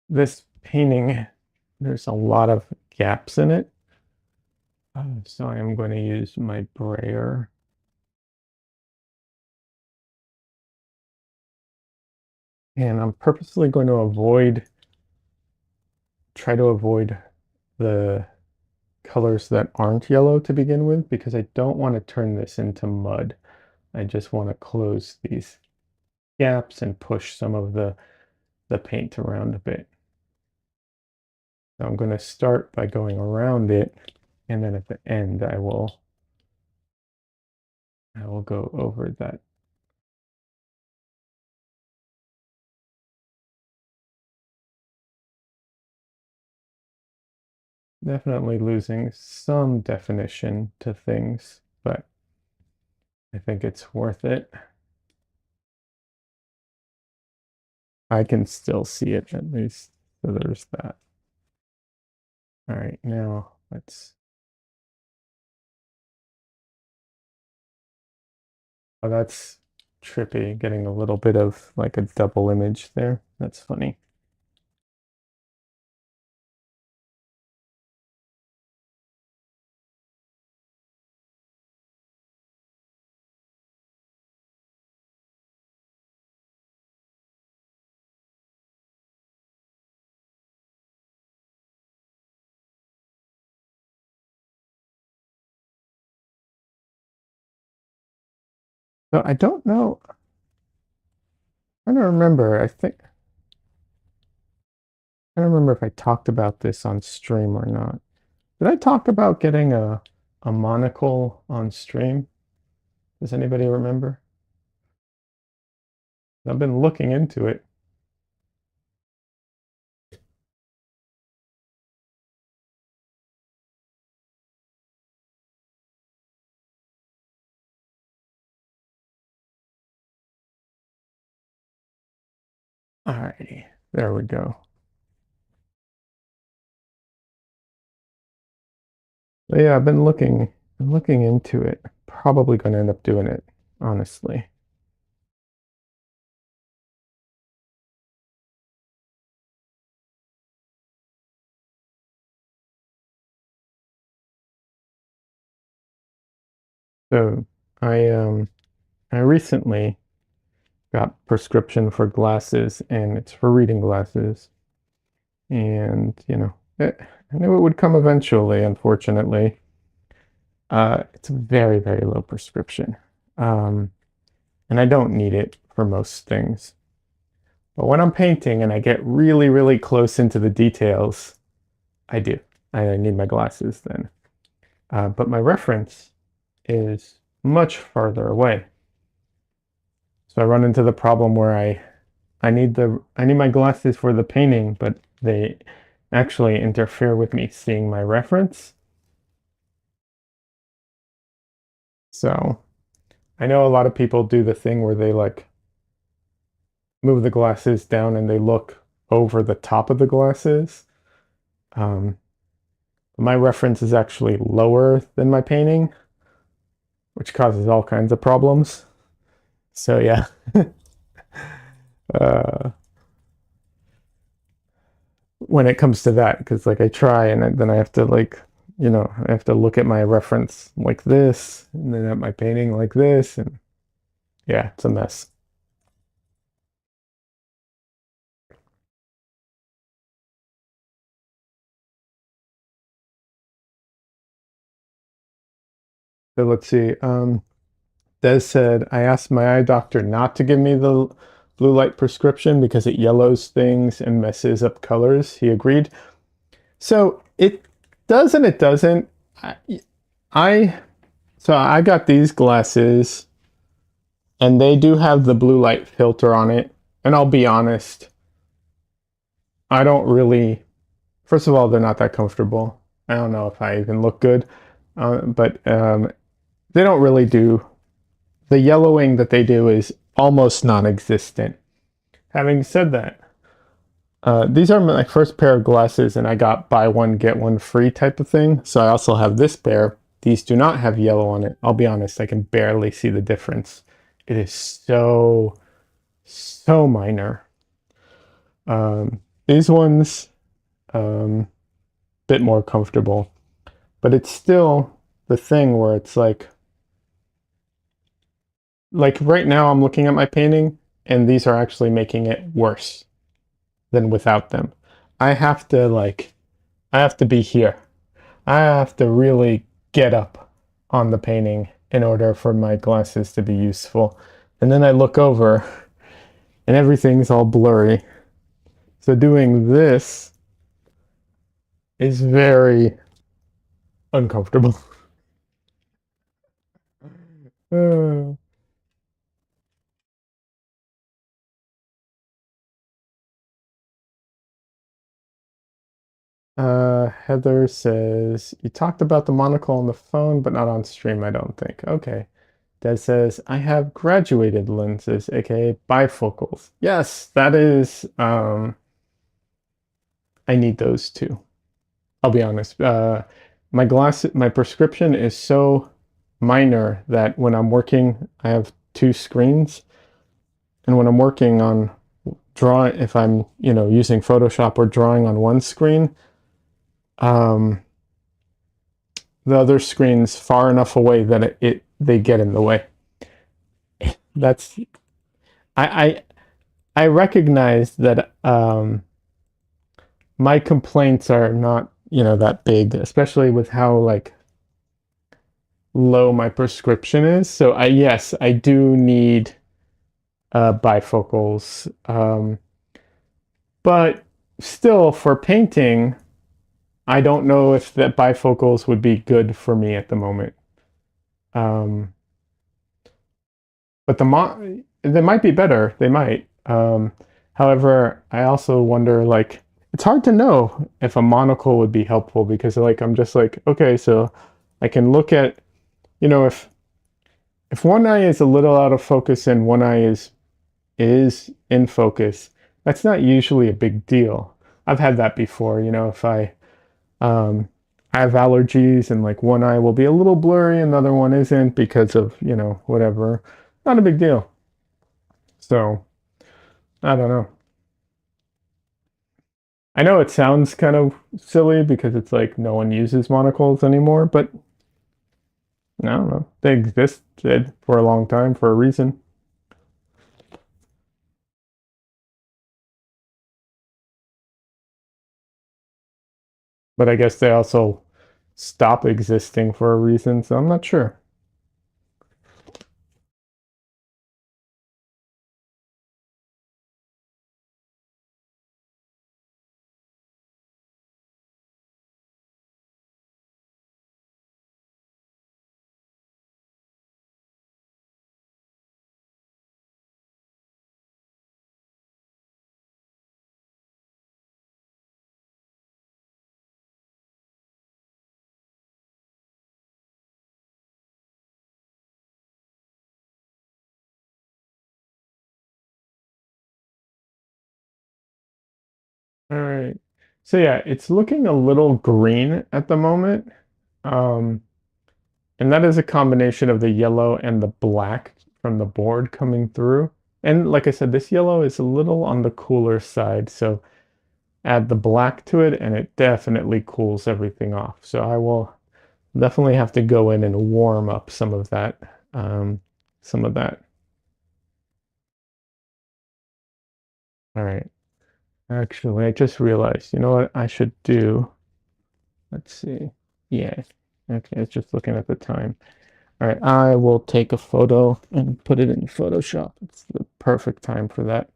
This painting, there's a lot of gaps in it. So I am going to use my brayer, and I'm purposely going to try to avoid the colors that aren't yellow to begin with, because I don't want to turn this into mud. I just want to close these. gaps and push some of the paint around a bit. So I'm going to start by going around it, and then at the end I will go over that. Definitely losing some definition to things, but I think it's worth it. I can still see it at least, so there's that. All right, now let's. Oh, that's trippy, getting a little bit of like a double image there. That's funny. So I don't know. I don't remember. I don't remember if I talked about this on stream or not. Did I talk about getting a monocle on stream? Does anybody remember? I've been looking into it. Alrighty, there we go. But yeah, I've been looking into it. Probably going to end up doing it, honestly. So I recently got prescription for glasses, and it's for reading glasses. And I knew it would come eventually. Unfortunately, it's a very, very low prescription, um, and I don't need it for most things. But when I'm painting and I get really, really close into the details, I do. I need my glasses then. But my reference is much farther away. So I run into the problem where I need my glasses for the painting, but they actually interfere with me seeing my reference. So I know a lot of people do the thing where they like move the glasses down and they look over the top of the glasses. Um, my reference is actually lower than my painting, which causes all kinds of problems. So yeah. uh, when it comes to that, because like I try and then I have to like, I have to look at my reference like this and then at my painting like this, and yeah, it's a mess. So let's see. Des said, I asked my eye doctor not to give me the blue light prescription because it yellows things and messes up colors. He agreed. So it does and it doesn't. I, I so I got these glasses and they do have the blue light filter on it. And I'll be honest, I don't really, first of all, they're not that comfortable. I don't know if I even look good, but they don't really do, the yellowing that they do is almost non existent. Having said that, these are my first pair of glasses, and I got buy one, get one free type of thing. So I also have this pair. These do not have yellow on it. I'll be honest, I can barely see the difference. It is so, so minor. These ones, bit more comfortable, but it's still the thing where it's like right now I'm looking at my painting and these are actually making it worse than without them. I have to like, I have to be here. I have to really get up on the painting in order for my glasses to be useful. And then I look over and everything's all blurry. So doing this is very uncomfortable. Heather says, you talked about the monocle on the phone, but not on stream, I don't think. Okay. Des says, I have graduated lenses, aka bifocals. Yes, that is, I need those too. I'll be honest. My prescription is so minor that when I'm working, I have two screens. And when I'm working on if I'm, using Photoshop or drawing on one screen, um, the other screen's far enough away that they get in the way. That's I I recognize that my complaints are not, that big, especially with how like low my prescription is. So yes, I do need bifocals. But still for painting, I don't know if that bifocals would be good for me at the moment. Um, but they might be better. They might. However, I also wonder, like, it's hard to know if a monocle would be helpful because, like, I'm just like, okay, so I can look at, if one eye is a little out of focus and one eye is in focus, that's not usually a big deal. I've had that before. If um, I have allergies and like one eye will be a little blurry and the other one isn't because of, whatever. Not a big deal. So I don't know. I know it sounds kind of silly because it's like no one uses monocles anymore, but I don't know. They existed for a long time for a reason. But I guess they also stop existing for a reason, so I'm not sure. All right. So yeah, it's looking a little green at the moment. Um, and that is a combination of the yellow and the black from the board coming through. And like I said, this yellow is a little on the cooler side, so add the black to it and it definitely cools everything off. So I will definitely have to go in and warm up some of that. Some of that. All right. Actually, I just realized, you know what I should do? Let's see. Yeah. Okay, it's just looking at the time. All right, I will take a photo and put it in Photoshop. It's the perfect time for that.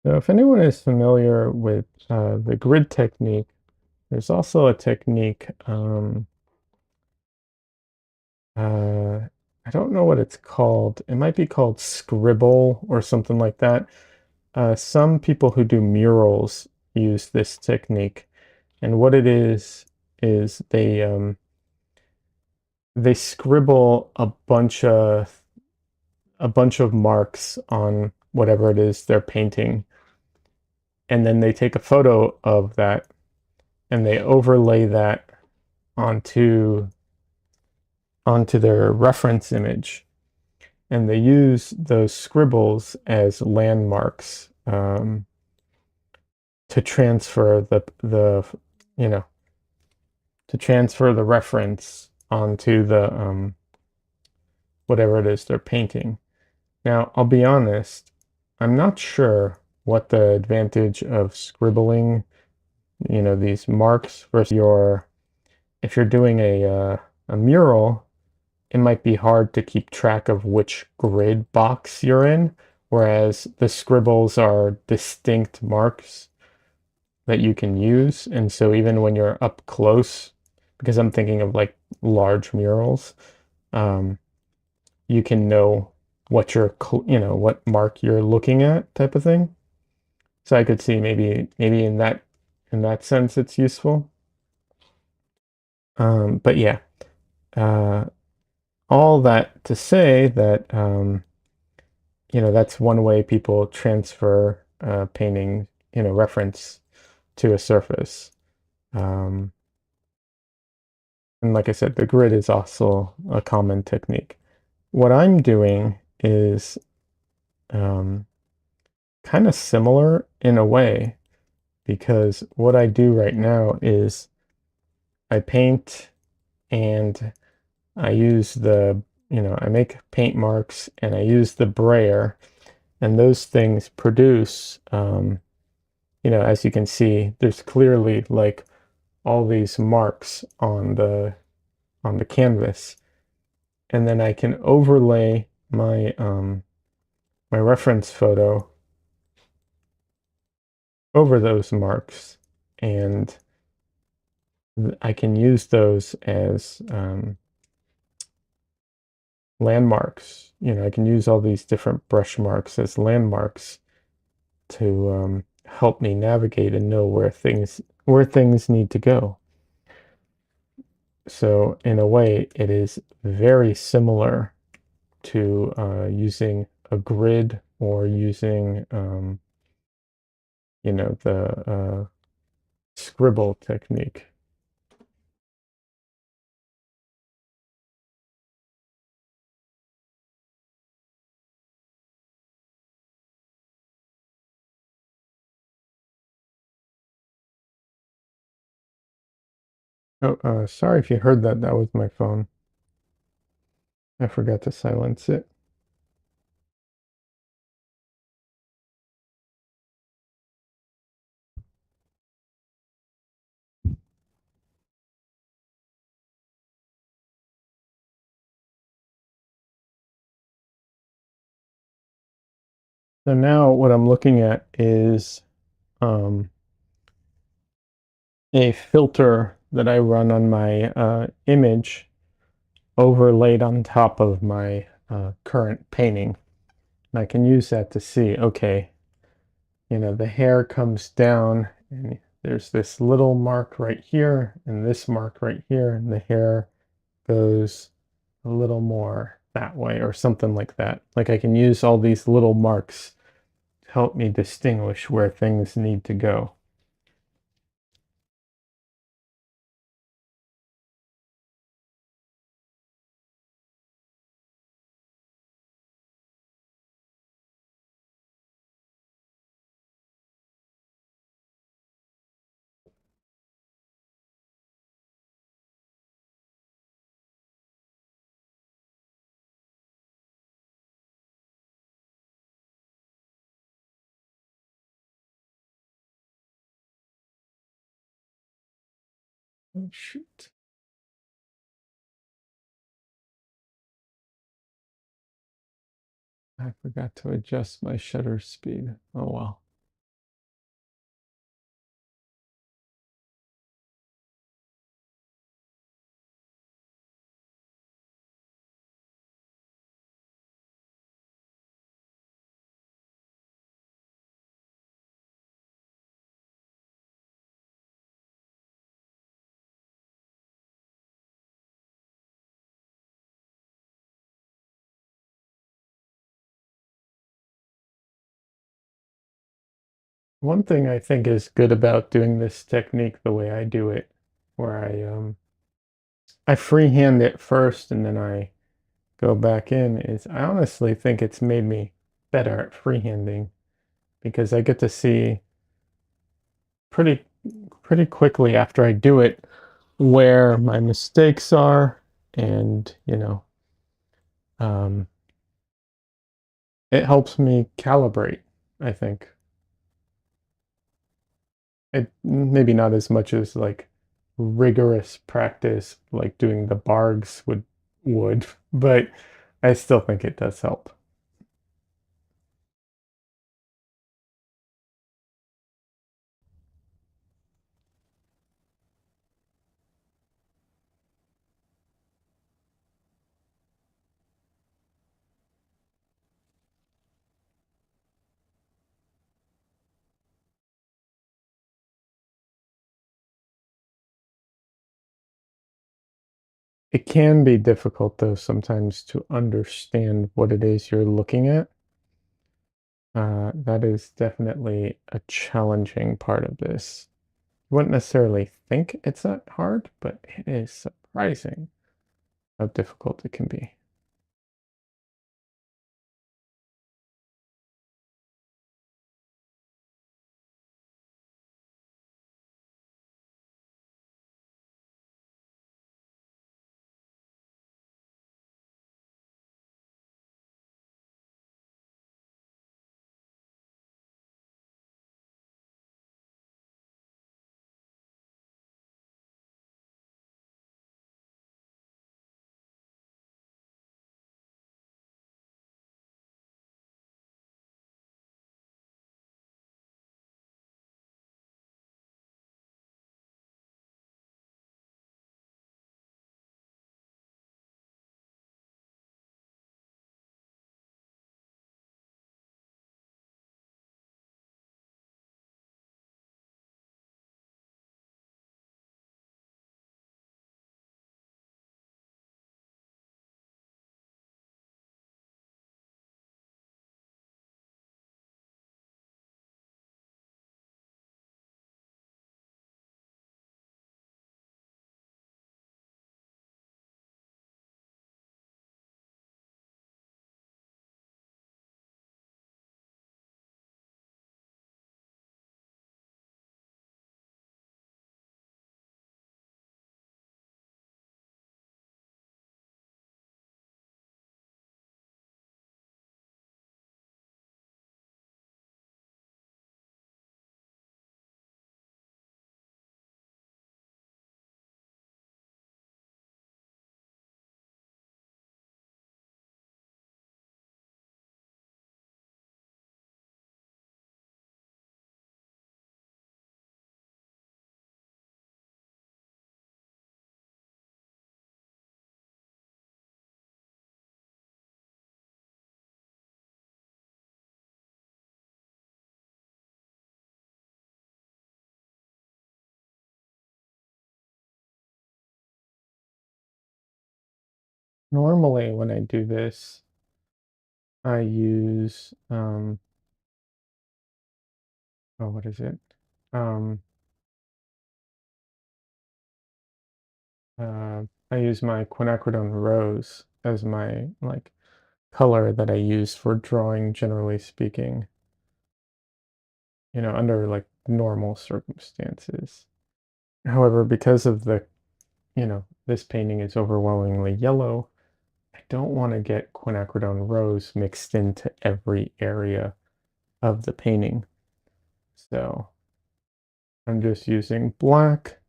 So if anyone is familiar with the grid technique, there's also a technique, uh, I don't know what it's called. It might be called scribble or something like that. Some people who do murals use this technique, and what it is they scribble a bunch of marks on whatever it is they're painting, and then they take a photo of that and they overlay that onto onto their reference image. and they use those scribbles as landmarks to transfer the you know to transfer the reference onto the whatever it is they're painting. Now, I'll be honest, I'm not sure what the advantage of scribbling, these marks versus if you're doing a mural, it might be hard to keep track of which grid box you're in, whereas the scribbles are distinct marks that you can use. And so even when you're up close, because I'm thinking of like large murals, um, you can know what mark you're looking at type of thing. So I could see maybe in that sense it's useful. But yeah, uh, all that to say that that's one way people transfer painting, reference to a surface. Um, and like I said, the grid is also a common technique. What I'm doing is um, kind of similar in a way, because what I do right now is I paint and I use I make paint marks and I use the brayer, and those things produce, as you can see, there's clearly like all these marks on the canvas, and then I can overlay my reference photo over those marks, and I can use those as landmarks. I can use all these different brush marks as landmarks to help me navigate and know where things need to go. So in a way, it is very similar to using a grid or using the scribble technique. Oh, sorry if you heard that. That was my phone. I forgot to silence it. So now what I'm looking at is um, a filter that I run on my image overlaid on top of my current painting. And I can use that to see, okay, the hair comes down and there's this little mark right here and this mark right here, and the hair goes a little more that way or something like that. Like I can use all these little marks to help me distinguish where things need to go. Oh, shoot. I forgot to adjust my shutter speed. Oh well. One thing I think is good about doing this technique the way I do it, where I freehand it first and then I go back in is I honestly think it's made me better at freehanding because I get to see pretty pretty quickly after I do it where my mistakes are, and um, it helps me calibrate, I think. It maybe not as much as like rigorous practice like doing the bargs would, but I still think it does help. It can be difficult though sometimes to understand what it is you're looking at. That is definitely a challenging part of this. You wouldn't necessarily think it's that hard, but it is surprising how difficult it can be. Normally when I do this, I use oh, what is it? Um, I use my quinacridone rose as my like color that I use for drawing, generally speaking, under like normal circumstances. However, because of this painting is overwhelmingly yellow, I don't want to get quinacridone rose mixed into every area of the painting. So I'm just using black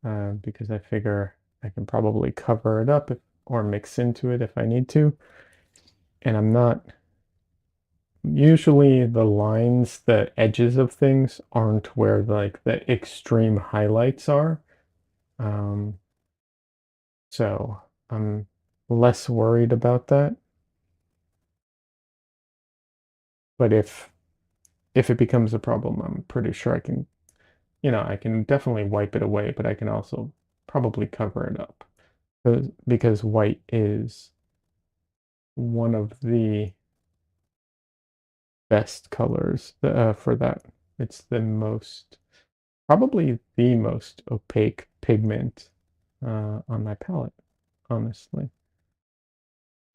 because I figure I can probably cover it up or mix into it if I need to. And I'm not, usually the lines, the edges of things aren't where like the extreme highlights are. Um, so I'm less worried about that. But if it becomes a problem, I'm pretty sure I can definitely wipe it away, but I can also probably cover it up because white is one of the best colors for that. It's probably the most opaque pigment on my palette, honestly.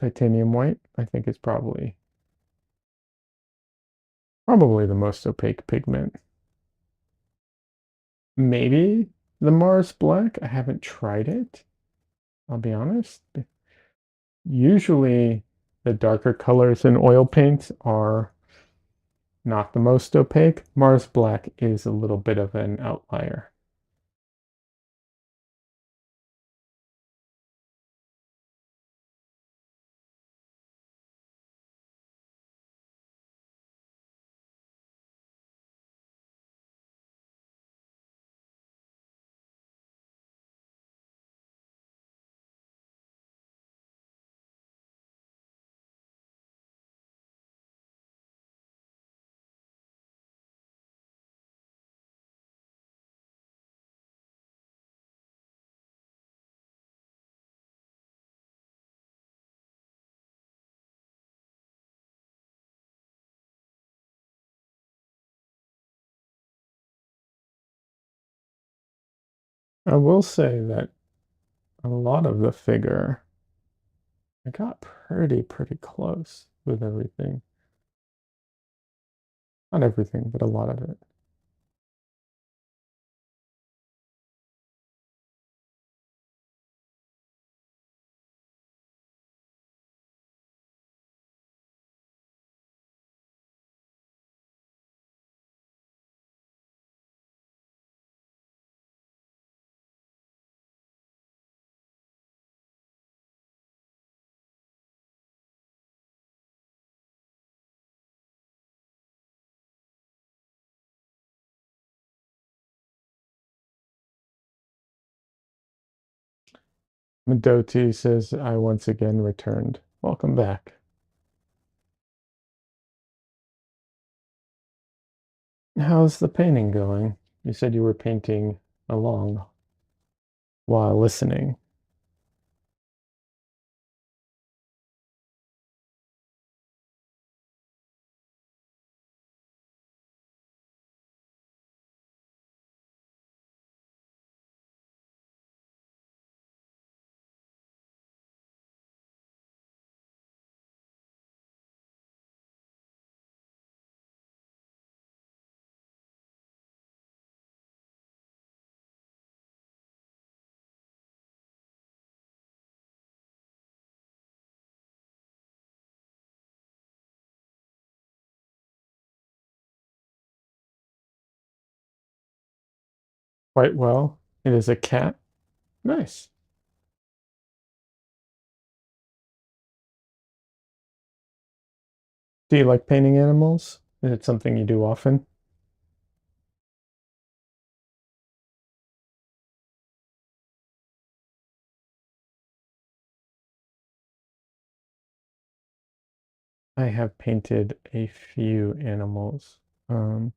Titanium white, I think, is probably the most opaque pigment. Maybe the Mars black. I haven't tried it. I'll be honest. Usually the darker colors in oil paints are not the most opaque. Mars black is a little bit of an outlier. I will say that a lot of the figure, I got pretty close with everything. Not everything, but a lot of it. Medoti says, I once again returned. Welcome back. How's the painting going? You said you were painting along while listening. Quite well. It is a cat. Nice. Do you like painting animals? Is it something you do often? I have painted a few animals. Um,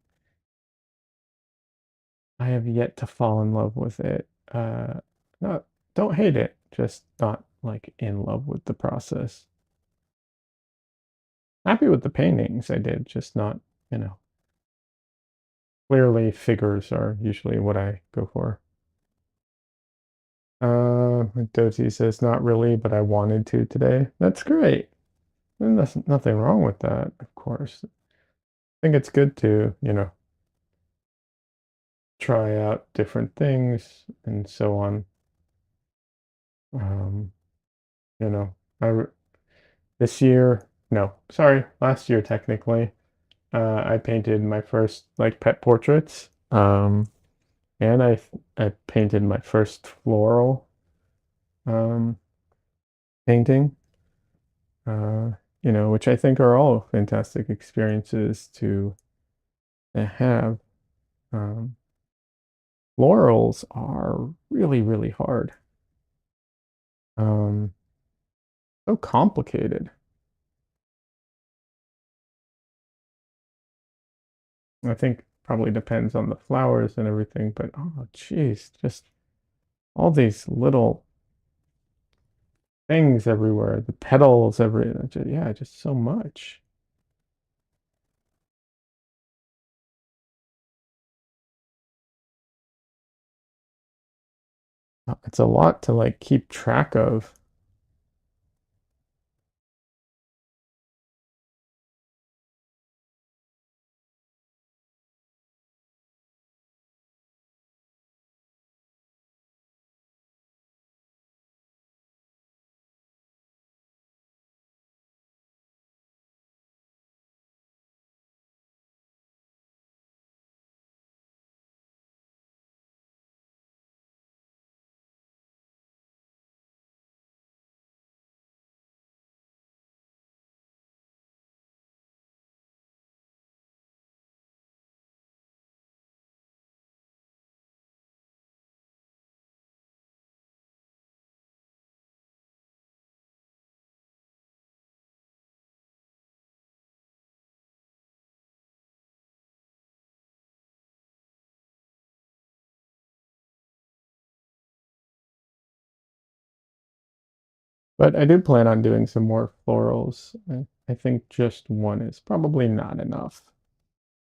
I have yet to fall in love with it. Not, don't hate it, just not like in love with the process. Happy with the paintings I did, just not, you know, clearly figures are usually what I go for. Doty says, not really, but I wanted to today. That's great. And there's nothing wrong with that, of course. I think it's good to, try out different things and so on. Um, you know, this year, no, sorry, last year technically, I painted my first like pet portraits. And I painted my first floral um painting. Uh, which I think are all fantastic experiences to have. Um, Florals are really hard. Um, so complicated. I think probably depends on the flowers and everything, but oh geez, just all these little things everywhere, the petals yeah, just so much. It's a lot to like keep track of. But I do plan on doing some more florals. I think just one is probably not enough.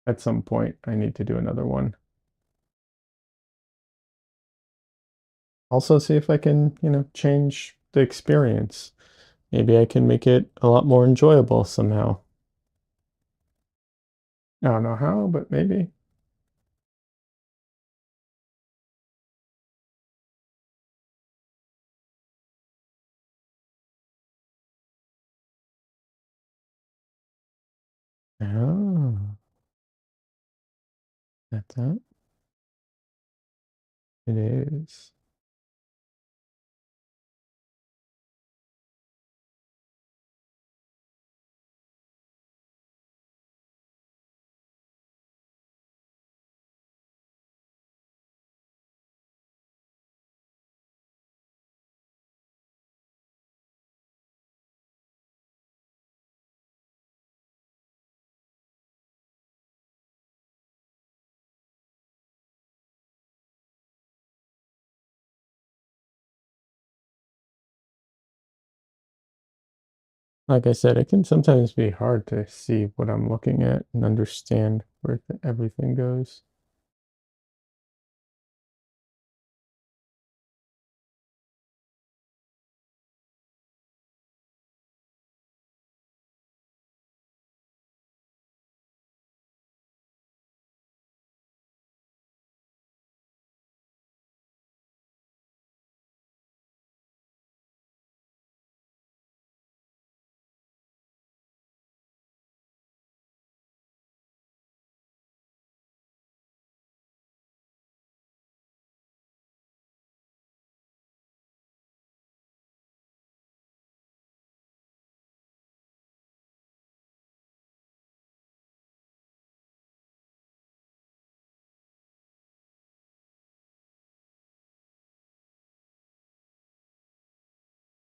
At some point, I need to do another one. Also, see if I can, change the experience. Maybe I can make it a lot more enjoyable somehow. I don't know how, but maybe. Oh, that's it. It is. Like I said, it can sometimes be hard to see what I'm looking at and understand where everything goes.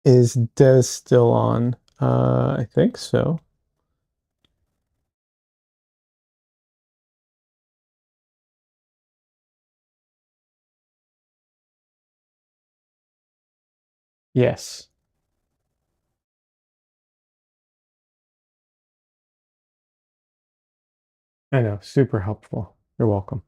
Is Des still on? I think so. Yes. I know. Super helpful. You're welcome.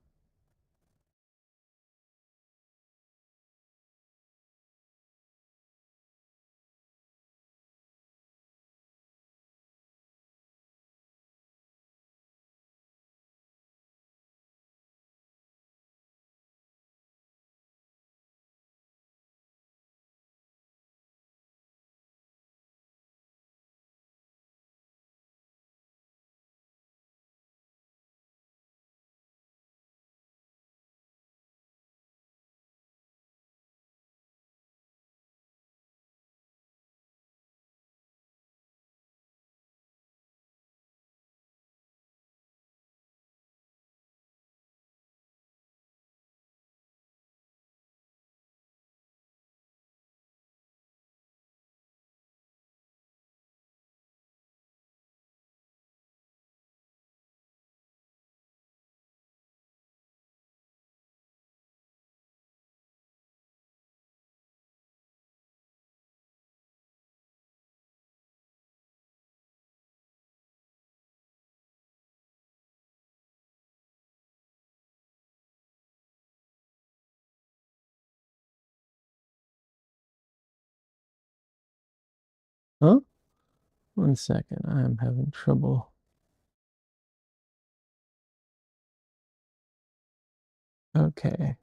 Huh? One second. I'm having trouble. Okay.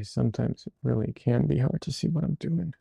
Sometimes it really can be hard to see what I'm doing.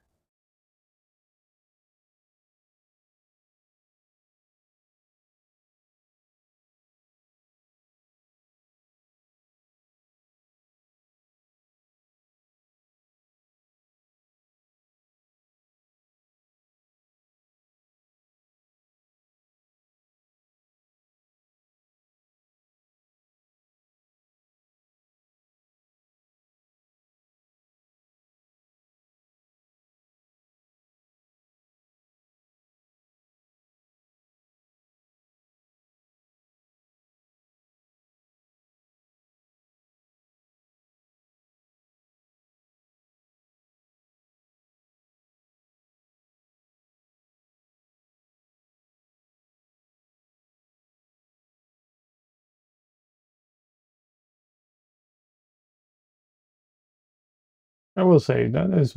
I will say that is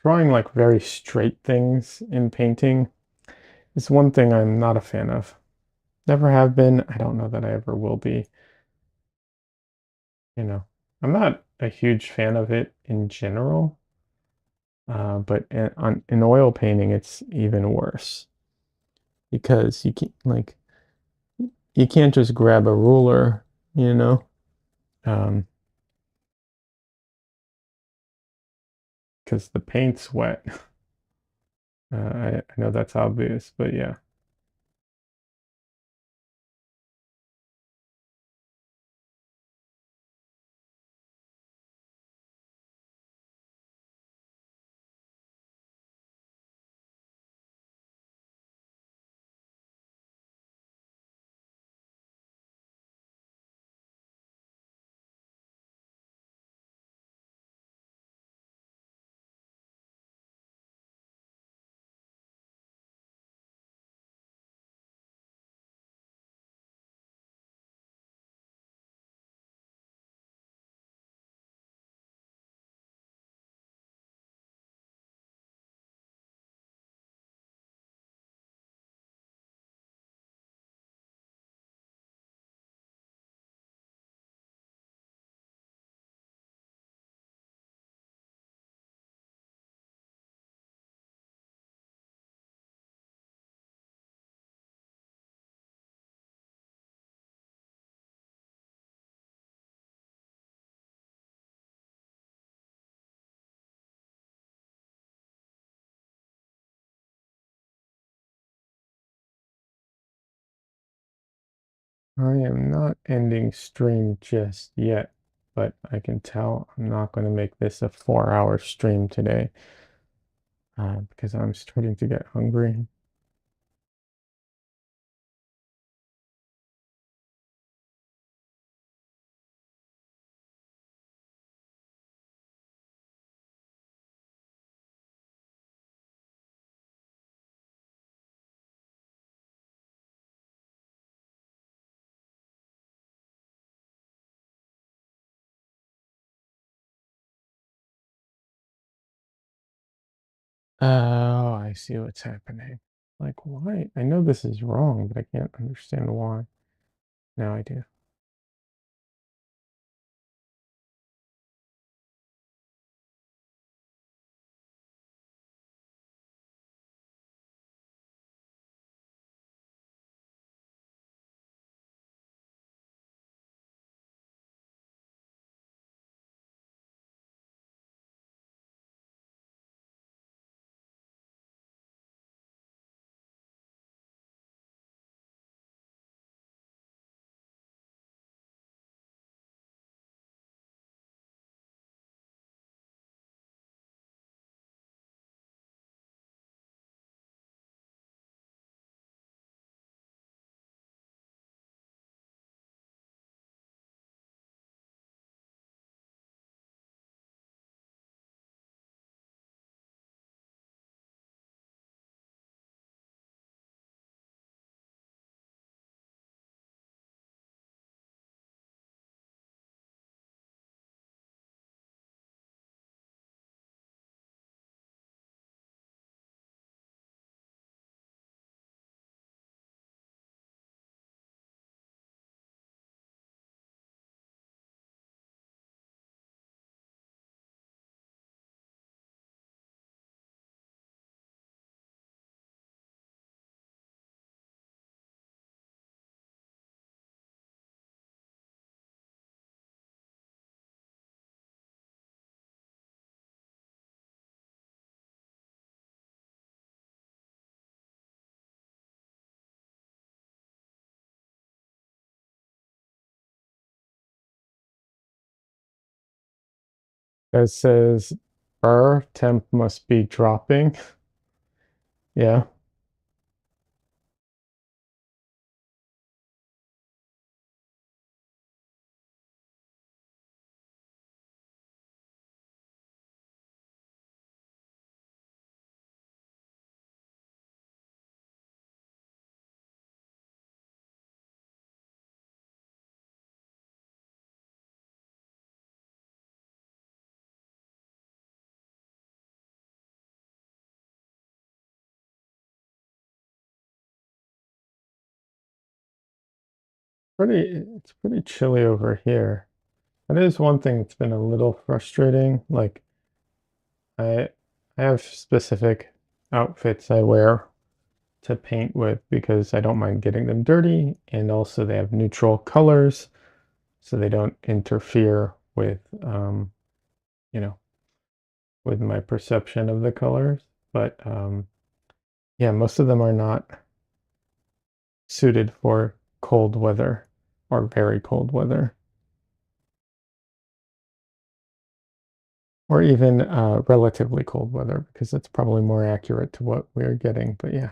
drawing like very straight things in painting is one thing I'm not a fan of. Never have been. I don't know that I ever will be. You know, I'm not a huge fan of it in general, but in oil painting, it's even worse because you can't just grab a ruler, you know, um, because the paint's wet. I know that's obvious, but yeah. I am not ending stream just yet, but I can tell I'm not going to make this a 4-hour stream today, because I'm starting to get hungry. Oh, I see what's happening. Like, why? I know this is wrong, but I can't understand why. Now I do. That says temp must be dropping. Yeah. It's pretty chilly over here. That is one thing that's been a little frustrating. Like I I have specific outfits I wear to paint with because I don't mind getting them dirty, and also they have neutral colors so they don't interfere with you know, with my perception of the colors. But yeah, most of them are not suited for cold weather or very cold weather, or even relatively cold weather, because that's probably more accurate to what we're getting. But yeah.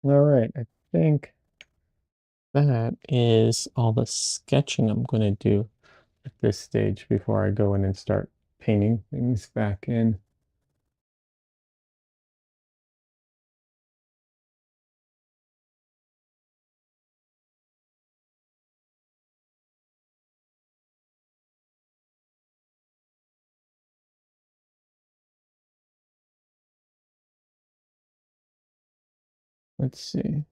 All right, I think that is all the sketching I'm going to do at this stage before I go in and start painting things back in. Let's see.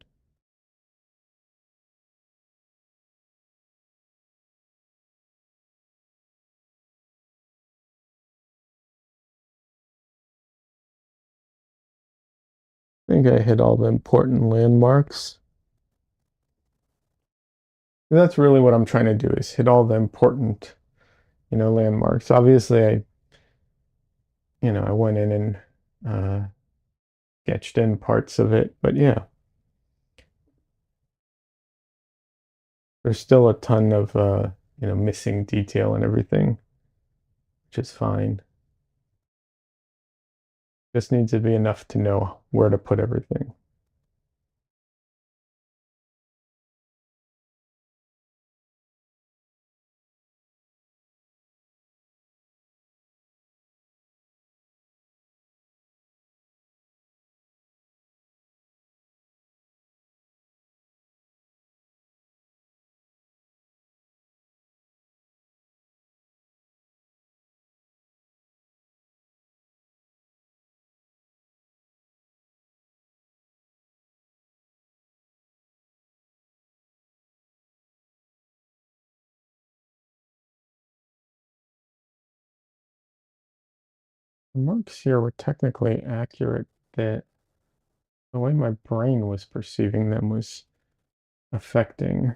I think I hit all the important landmarks. That's really what I'm trying to do, is hit all the important, landmarks. Obviously, I went in and uh, sketched in parts of it, but yeah, there's still a ton of, missing detail and everything, which is fine. Just needs to be enough to know where to put everything. the marks here were technically accurate, that the way my brain was perceiving them was affecting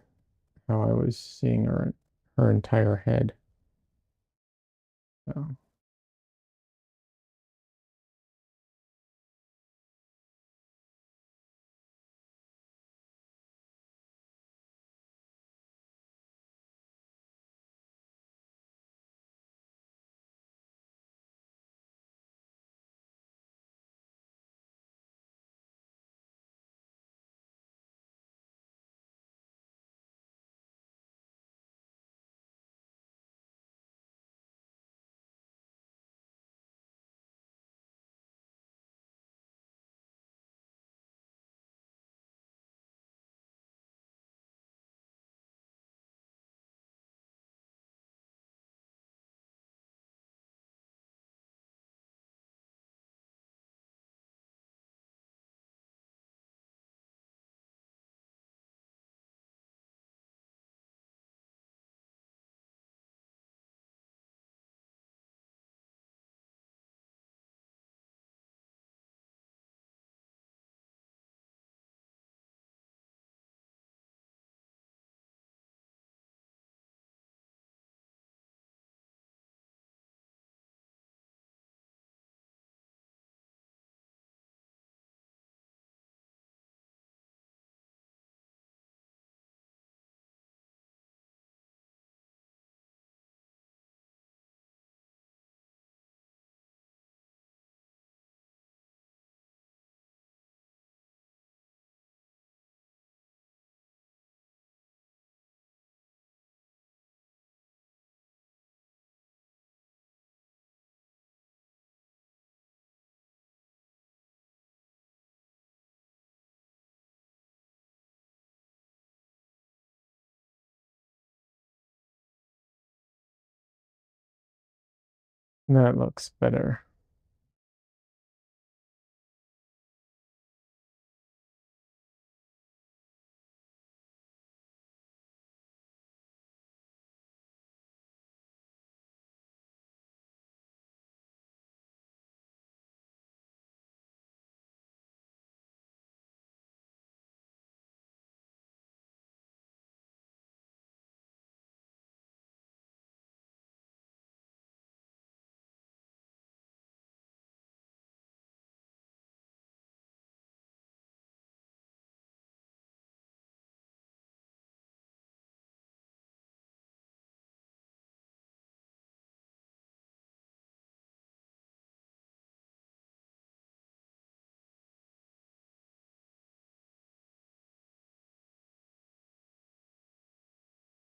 how I was seeing her entire head. So that looks better.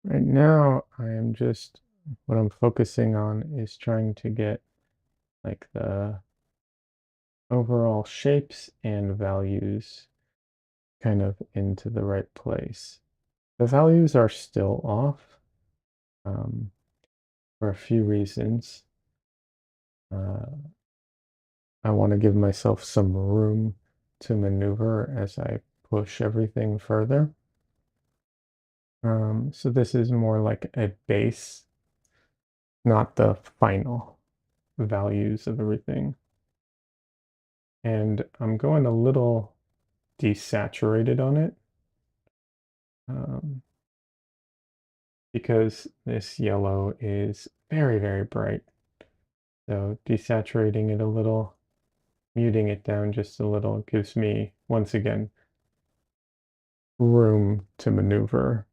Right now, what I'm focusing on is trying to get like the overall shapes and values kind of into the right place. The values are still off um, for a few reasons. Uh, I want to give myself some room to maneuver as I push everything further. So this is more like a base, not the final values of everything. And I'm going a little desaturated on it um, because this yellow is very, very bright. So desaturating it a little, muting it down just a little gives me, once again, room to maneuver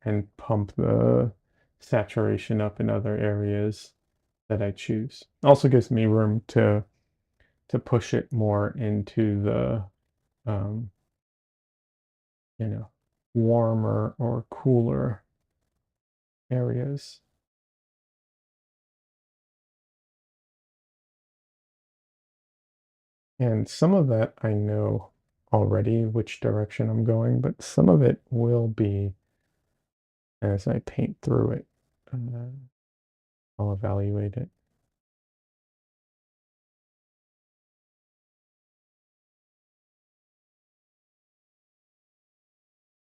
and pump the saturation up in other areas that I choose. Also gives me room to push it more into the um, you know, warmer or cooler areas. And some of that I know already which direction I'm going, but some of it will be as I paint through it. I'll evaluate it.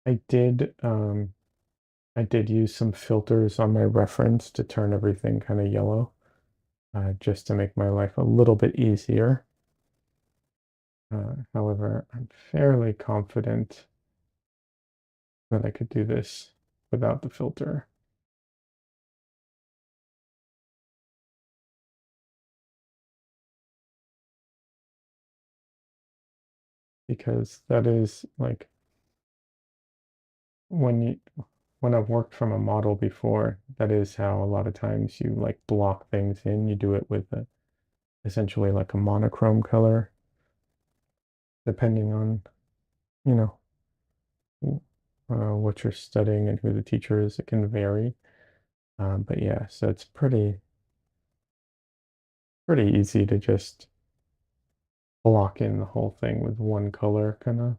I did um, I did use some filters on my reference to turn everything kind of yellow. just to make my life a little bit easier. However, I'm fairly confident that I could do this without the filter, because that is like when you when I've worked from a model before, that is how a lot of times you like block things in. You do it with essentially like a monochrome color, depending on, you know, what you're studying and who the teacher is. It can vary. But yeah, so it's pretty easy to just block in the whole thing with one color, kind of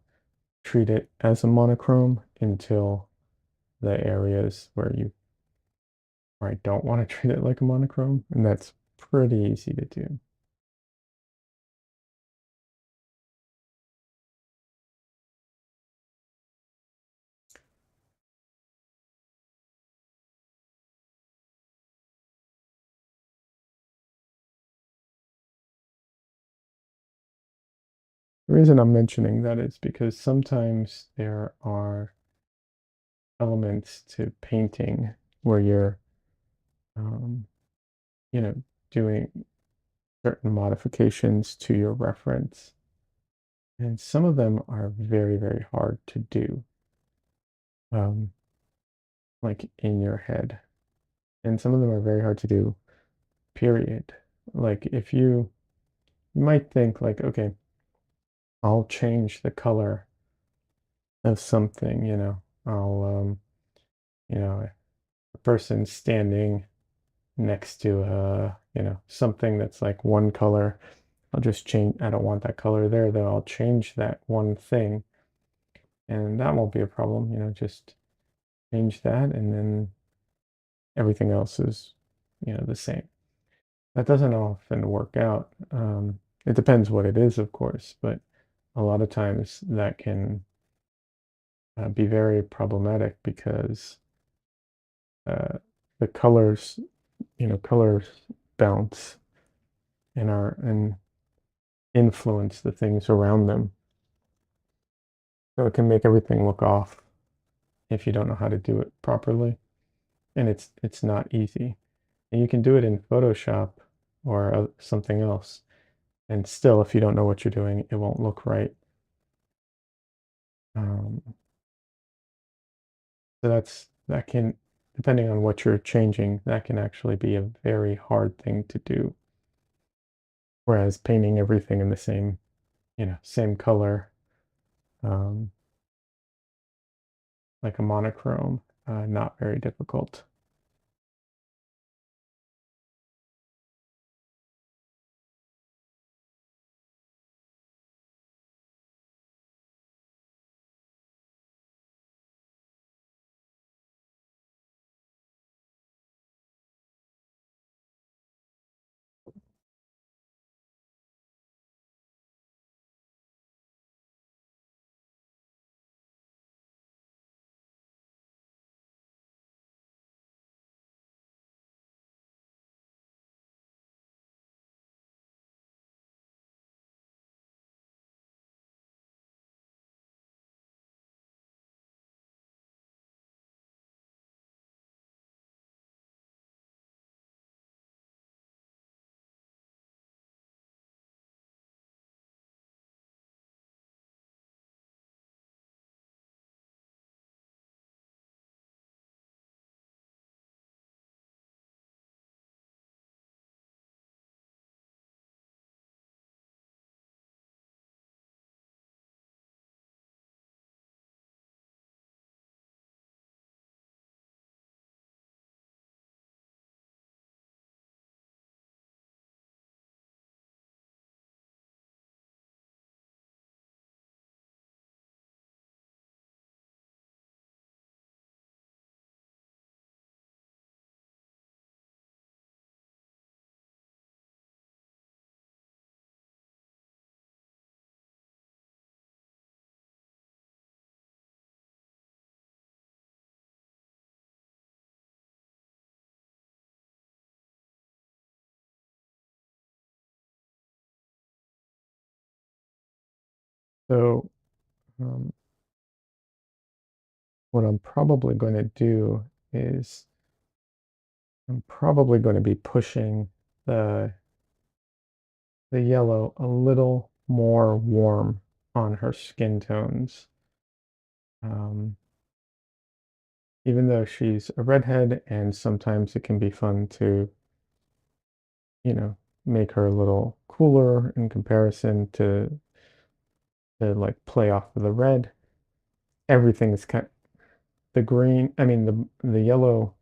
treat it as a monochrome until the areas where I don't want to treat it like a monochrome, and that's pretty easy to do. The reason I'm mentioning that is because sometimes there are elements to painting where you're, um, you know, doing certain modifications to your reference. And some of them are very, very hard to do, um, like in your head. And some of them are very hard to do, period. Like if you might think like, okay, I'll change the color of something, you know, a person standing next to something that's like one color. I'll just change, I don't want that color there, though. I'll change that one thing, and that won't be a problem, just change that, and then everything else is, the same. That doesn't often work out. It depends what it is, of course, but a lot of times that can be very problematic because uh, the colors, colors bounce and influence the things around them. So it can make everything look off if you don't know how to do it properly. And it's not easy. And you can do it in Photoshop or something else. And still, if you don't know what you're doing, it won't look right. Um, so that can, depending on what you're changing, that can actually be a very hard thing to do. Whereas painting everything in the same color, um, like a monochrome, not very difficult. So um, what I'm probably going to do is I'm probably going to be pushing the the yellow a little more warm on her skin tones. Um, Even though she's a redhead, and sometimes it can be fun to, you know, make her a little cooler in comparison to like play off of the red. Everything's kind the green, I mean the yellow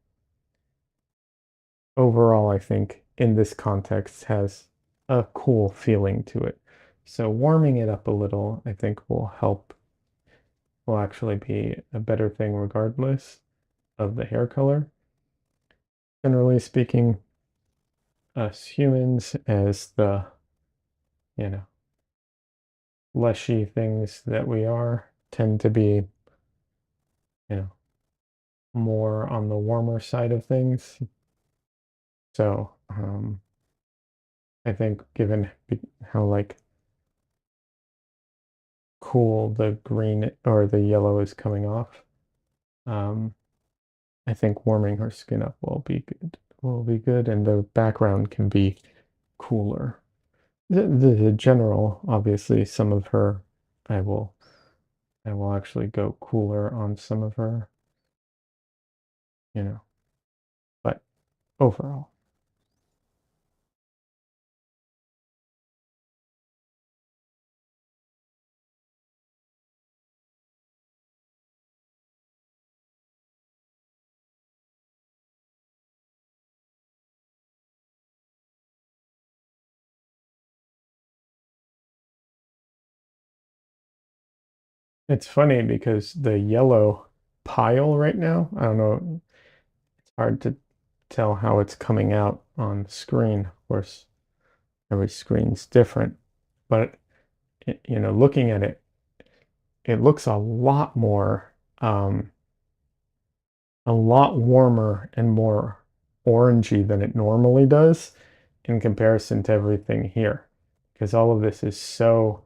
overall, I think in this context has a cool feeling to it. So warming it up a little, I think will help, will actually be a better thing regardless of the hair color. Generally speaking, us humans as the, you know, fleshy things that we are tend to be, you know, more on the warmer side of things. So, I think given how like cool the green or the yellow is coming off, um, I think warming her skin up will be good. Will be good, and the background can be cooler. The general, obviously, some of her, I will, I will actually go cooler on some of her, you know, but overall. It's funny because the yellow pile right now, I don't know, it's hard to tell how it's coming out on screen. Of course, every screen's different, but you know, looking at it, it looks a lot warmer and more orangey than it normally does in comparison to everything here. Because all of this is so,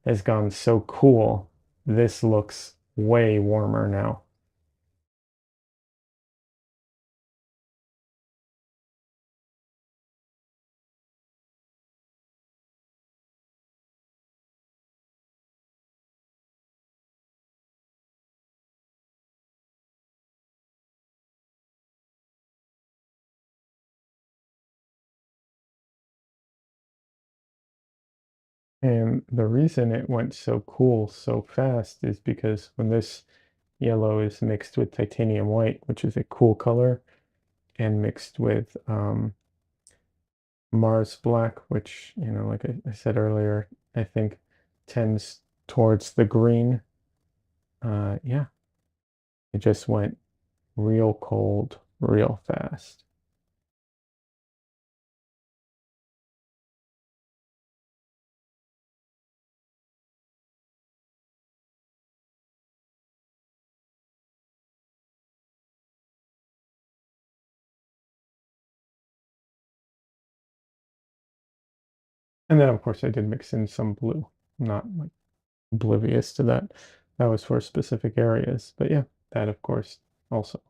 has gone so cool. This looks way warmer now. And the reason it went so cool so fast is because when this yellow is mixed with titanium white, which is a cool color, and mixed with Mars black, which, you know, like I said earlier, I think tends towards the green. Yeah, it just went real cold, real fast. And then, of course, I did mix in some blue. I'm not like oblivious to that. That was for specific areas. But yeah, that, of course, also.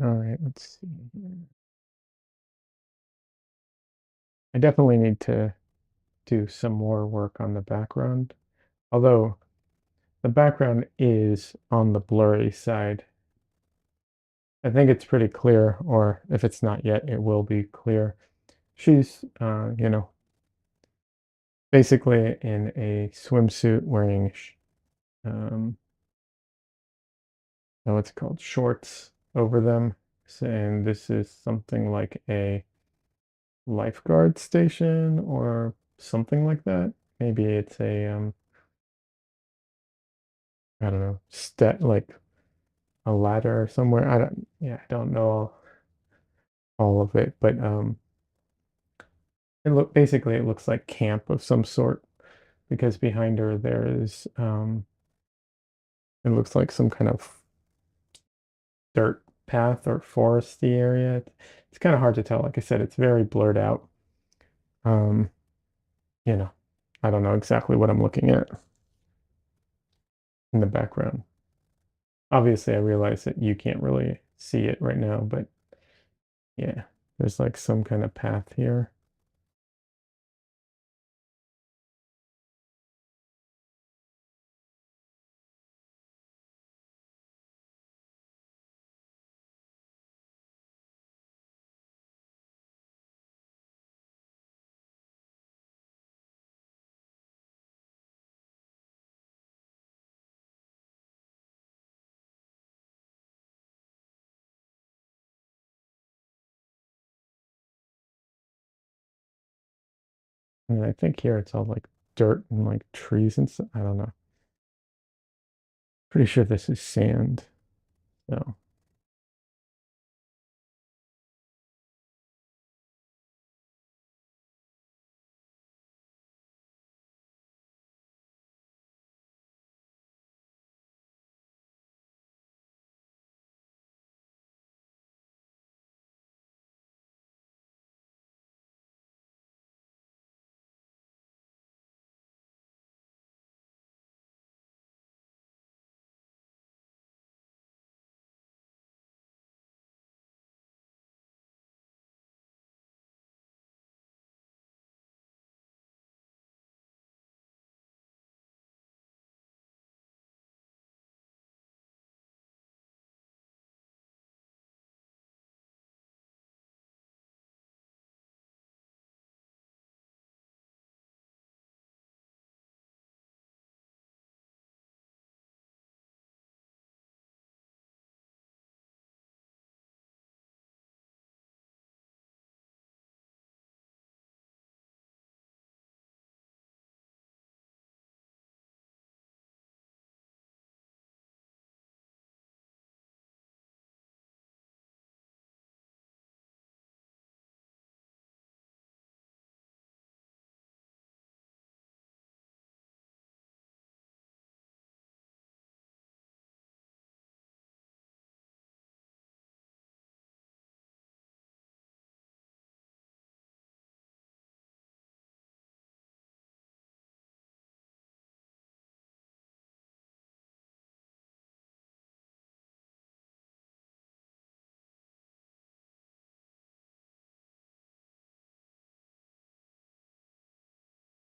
All right, let's see here. I definitely need to do some more work on the background. Although the background is on the blurry side. I think it's pretty clear, or if it's not yet, it will be clear. She's, basically in a swimsuit wearing, um, what's it called, shorts over them. And this is something like a lifeguard station or something like that. Maybe it's a, I don't know, like a ladder somewhere. I don't know all of it, but basically it looks like camp of some sort because behind her there is it looks like some kind of dirt path or foresty area. It's kind of hard to tell. Like I said, it's very blurred out. Um, you know, I don't know exactly what I'm looking at in the background. Obviously, I realize that you can't really see it right now, but yeah, there's like some kind of path here. And I think here it's all like dirt and like trees and stuff. I don't know. Pretty sure this is sand. So,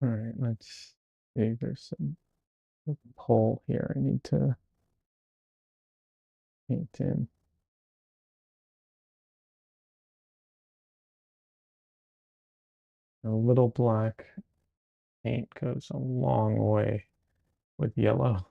all right, let's see. There's some pole here I need to paint in. A little black paint goes a long way with yellow.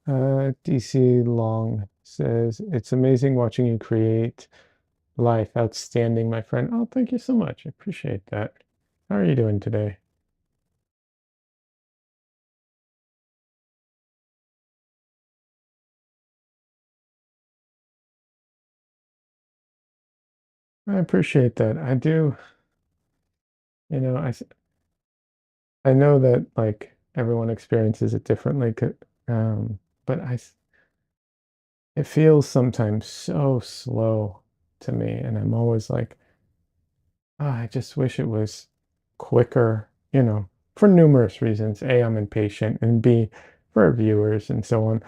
DC Long says, it's amazing watching you create life. Outstanding, my friend. Oh, thank you so much. I appreciate that. How are you doing today? I appreciate that. I do, you know, I know that like everyone experiences it differently, but it feels sometimes so slow to me, and I'm always like, oh, I just wish it was quicker, for numerous reasons. A, I'm impatient, and B, for viewers and so on.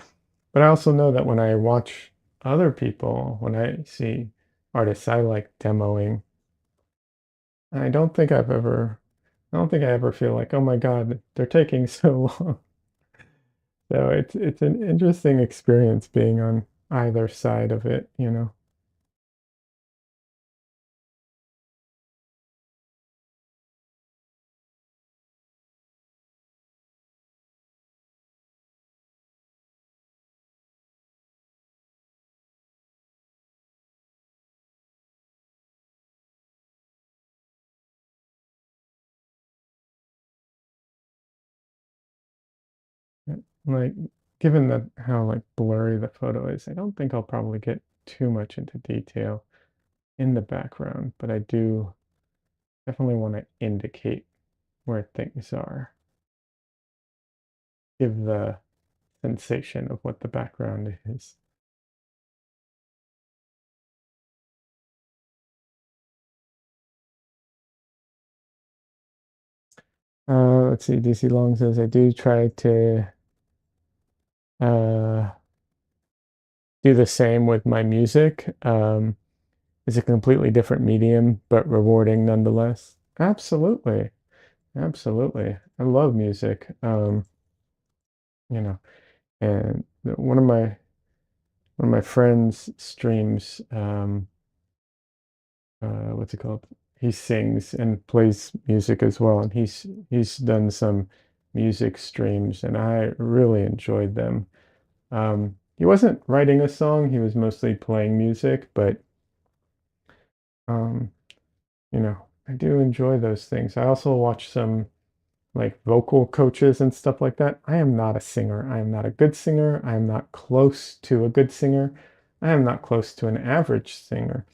But I also know that when I watch other people, when I see artists I like demoing, I don't think I ever feel like, oh my God, they're taking so long. So it's an interesting experience being on either side of it. Like, given that how like blurry the photo is, I don't think I'll probably get too much into detail in the background, but I do definitely want to indicate where things are, give the sensation of what the background is. Let's see. DC Long says I do try to uh, do the same with my music. It's a completely different medium, but rewarding nonetheless. Absolutely, absolutely. I love music. You know, and one of my friends streams what's it called? He sings and plays music as well, and he's done some music streams, and I really enjoyed them. He wasn't writing a song; he was mostly playing music, but um, I do enjoy those things. I also watch some like vocal coaches and stuff like that. I am not a singer. I am not a good singer. I am not close to a good singer. I am not close to an average singer.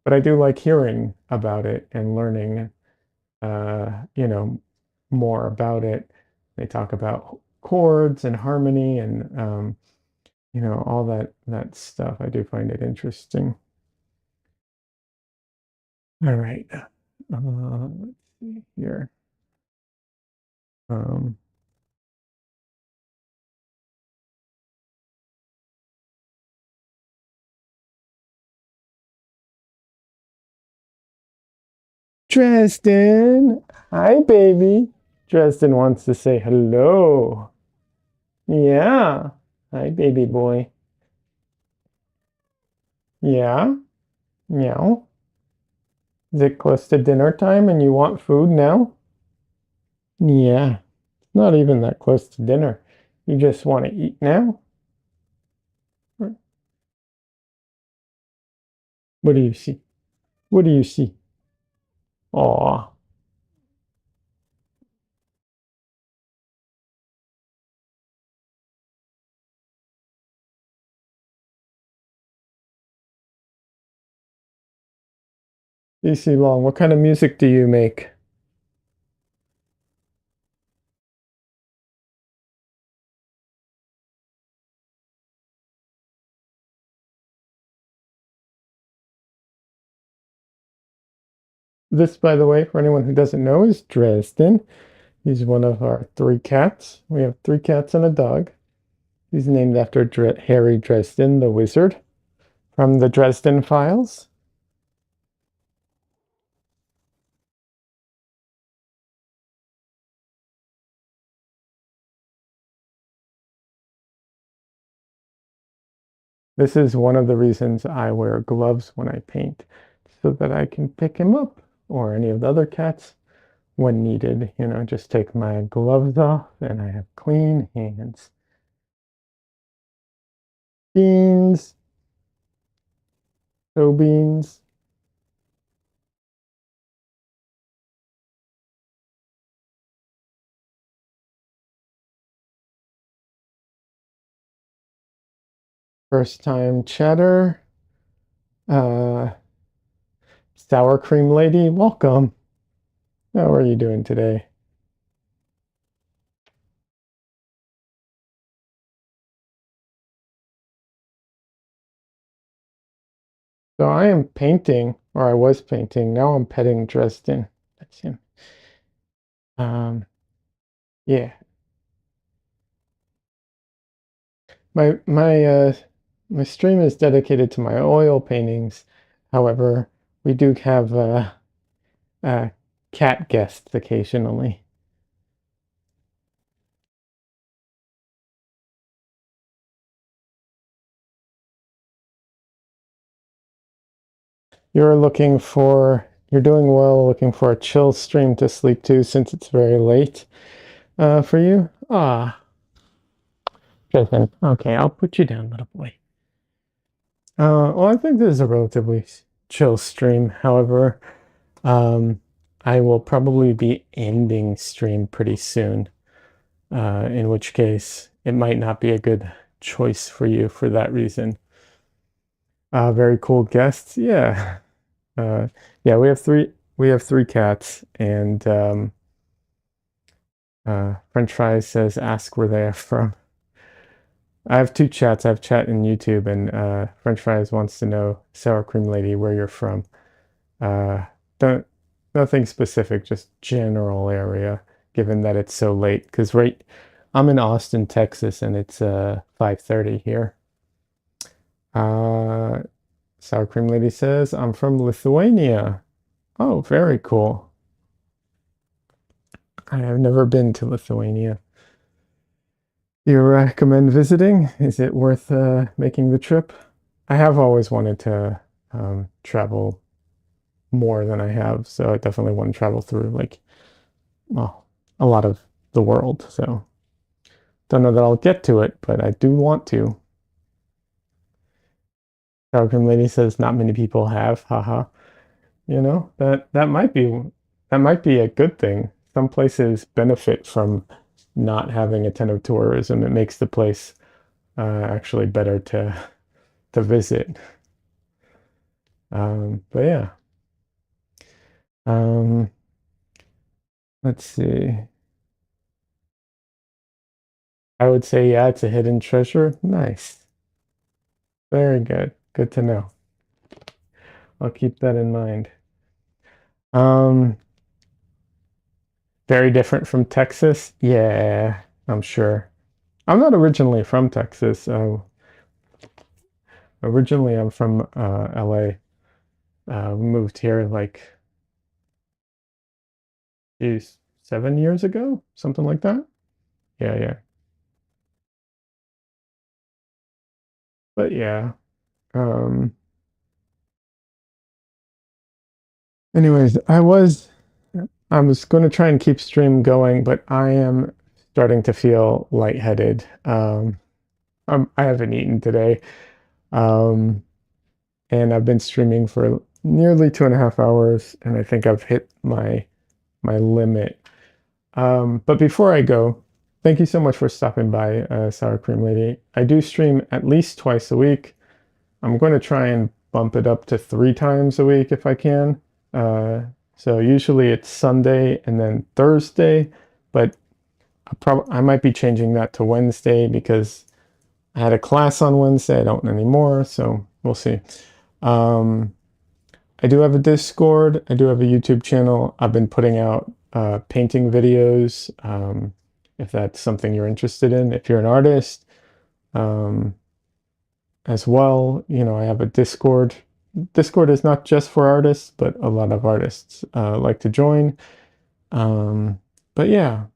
But I do like hearing about it and learning, uh, you know, more about it. They talk about chords and harmony and all that stuff. I do find it interesting. All right. Let's see here. Um, Dresden. Hi, baby. Dresden wants to say hello. Yeah. Hi, baby boy. Yeah. Meow. Is it close to dinner time and you want food now? Yeah. Not even that close to dinner. You just want to eat now? Or what do you see? What do you see? Aw. DC Long, what kind of music do you make? This, by the way, for anyone who doesn't know, is Dresden. He's one of our three cats. We have three cats and a dog. He's named after Harry Dresden, the wizard, from the Dresden Files. This is one of the reasons I wear gloves when I paint, so that I can pick him up or any of the other cats when needed. Just take my gloves off and I have clean hands. Beans, no beans. First time chatter. Uh, Sour cream lady, welcome. How are you doing today? So I am painting, or I was painting. Now I'm petting Dresden. That's him. Um, yeah. My my stream is dedicated to my oil paintings. However, we do have cat guests occasionally. You're doing well, looking for a chill stream to sleep to since it's very late for you. Ah, Jason. Okay, I'll put you down, little boy. Well, I think this is a relatively chill stream. However, um, I will probably be ending stream pretty soon, in which case it might not be a good choice for you for that reason. Very cool guests. Yeah. Yeah, we have three cats and French Fries says ask where they are from. I have two chats. I have chat and YouTube, and French Fries wants to know, Sour Cream Lady, where you're from. Uh, don't Nothing specific, just general area, given that it's so late. Because I'm in Austin, Texas, and it's 5:30 here. Uh, Sour Cream Lady says, I'm from Lithuania. Oh, very cool. I have never been to Lithuania. You recommend visiting? Is it worth making the trip? I have always wanted to travel more than I have, so I definitely want to travel through like, well, a lot of the world. So don't know that I'll get to it, but I do want to. Telegram lady says not many people have, haha. That might be a good thing. Some places benefit from not having a ton of tourism. It makes the place actually better to visit. But yeah. Um, let's see. I would say, yeah, it's a hidden treasure. Nice. Very good. Good to know. I'll keep that in mind. Um, very different from Texas. Yeah, I'm sure. I'm not originally from Texas. Originally, I'm from LA. We moved here like, geez, 7 years ago, something like that. Yeah, yeah. But yeah. Um, anyways, I was going to try and keep stream going, but I am starting to feel lightheaded. I haven't eaten today. Um, and I've been streaming for nearly 2.5 hours, and I think I've hit my limit. But before I go, thank you so much for stopping by, Sour Cream Lady. I do stream at least twice a week. I'm going to try and bump it up to 3 times a week if I can. Uh, so usually it's Sunday and then Thursday, but I might be changing that to Wednesday because I had a class on Wednesday. I don't anymore, so we'll see. Um, I do have a Discord. I do have a YouTube channel. I've been putting out painting videos. If that's something you're interested in, if you're an artist, um, as well, I have a Discord. Discord is not just for artists, but a lot of artists like to join. Um, but yeah,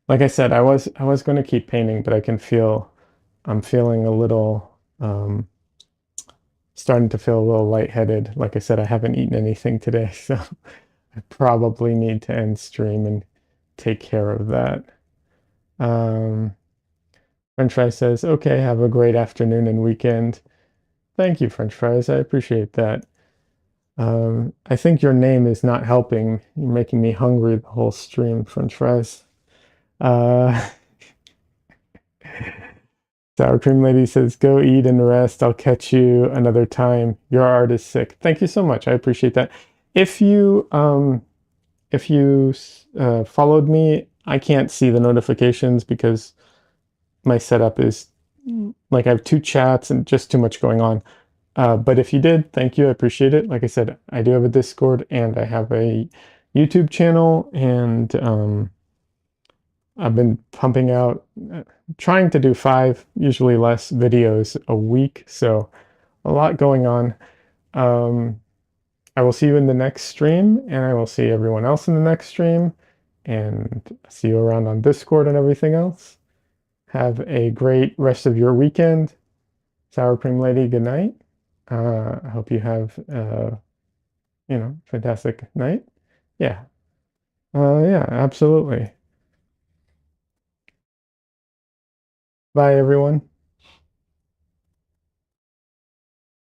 like I said, I was going to keep painting, but I'm feeling a little starting to feel a little lightheaded. Like I said, I haven't eaten anything today, so I probably need to end stream and take care of that. Um, French Fry says, okay, have a great afternoon and weekend. Thank you, French Fries. I appreciate that. I think your name is not helping. You're making me hungry the whole stream, French Fries. Uh, Sour Cream Lady says, go eat and rest. I'll catch you another time. Your art is sick. Thank you so much. I appreciate that. If you followed me, I can't see the notifications because my setup is like I have two chats and just too much going on. But if you did, thank you. I appreciate it. Like I said, I do have a Discord and I have a YouTube channel, and I've been pumping out, trying to do 5, usually less videos a week. So a lot going on. Um, I will see you in the next stream, and I will see everyone else in the next stream, and see you around on Discord and everything else. Have a great rest of your weekend. Sour Cream Lady, good night. I hope you have, fantastic night. Yeah. Yeah, absolutely. Bye, everyone.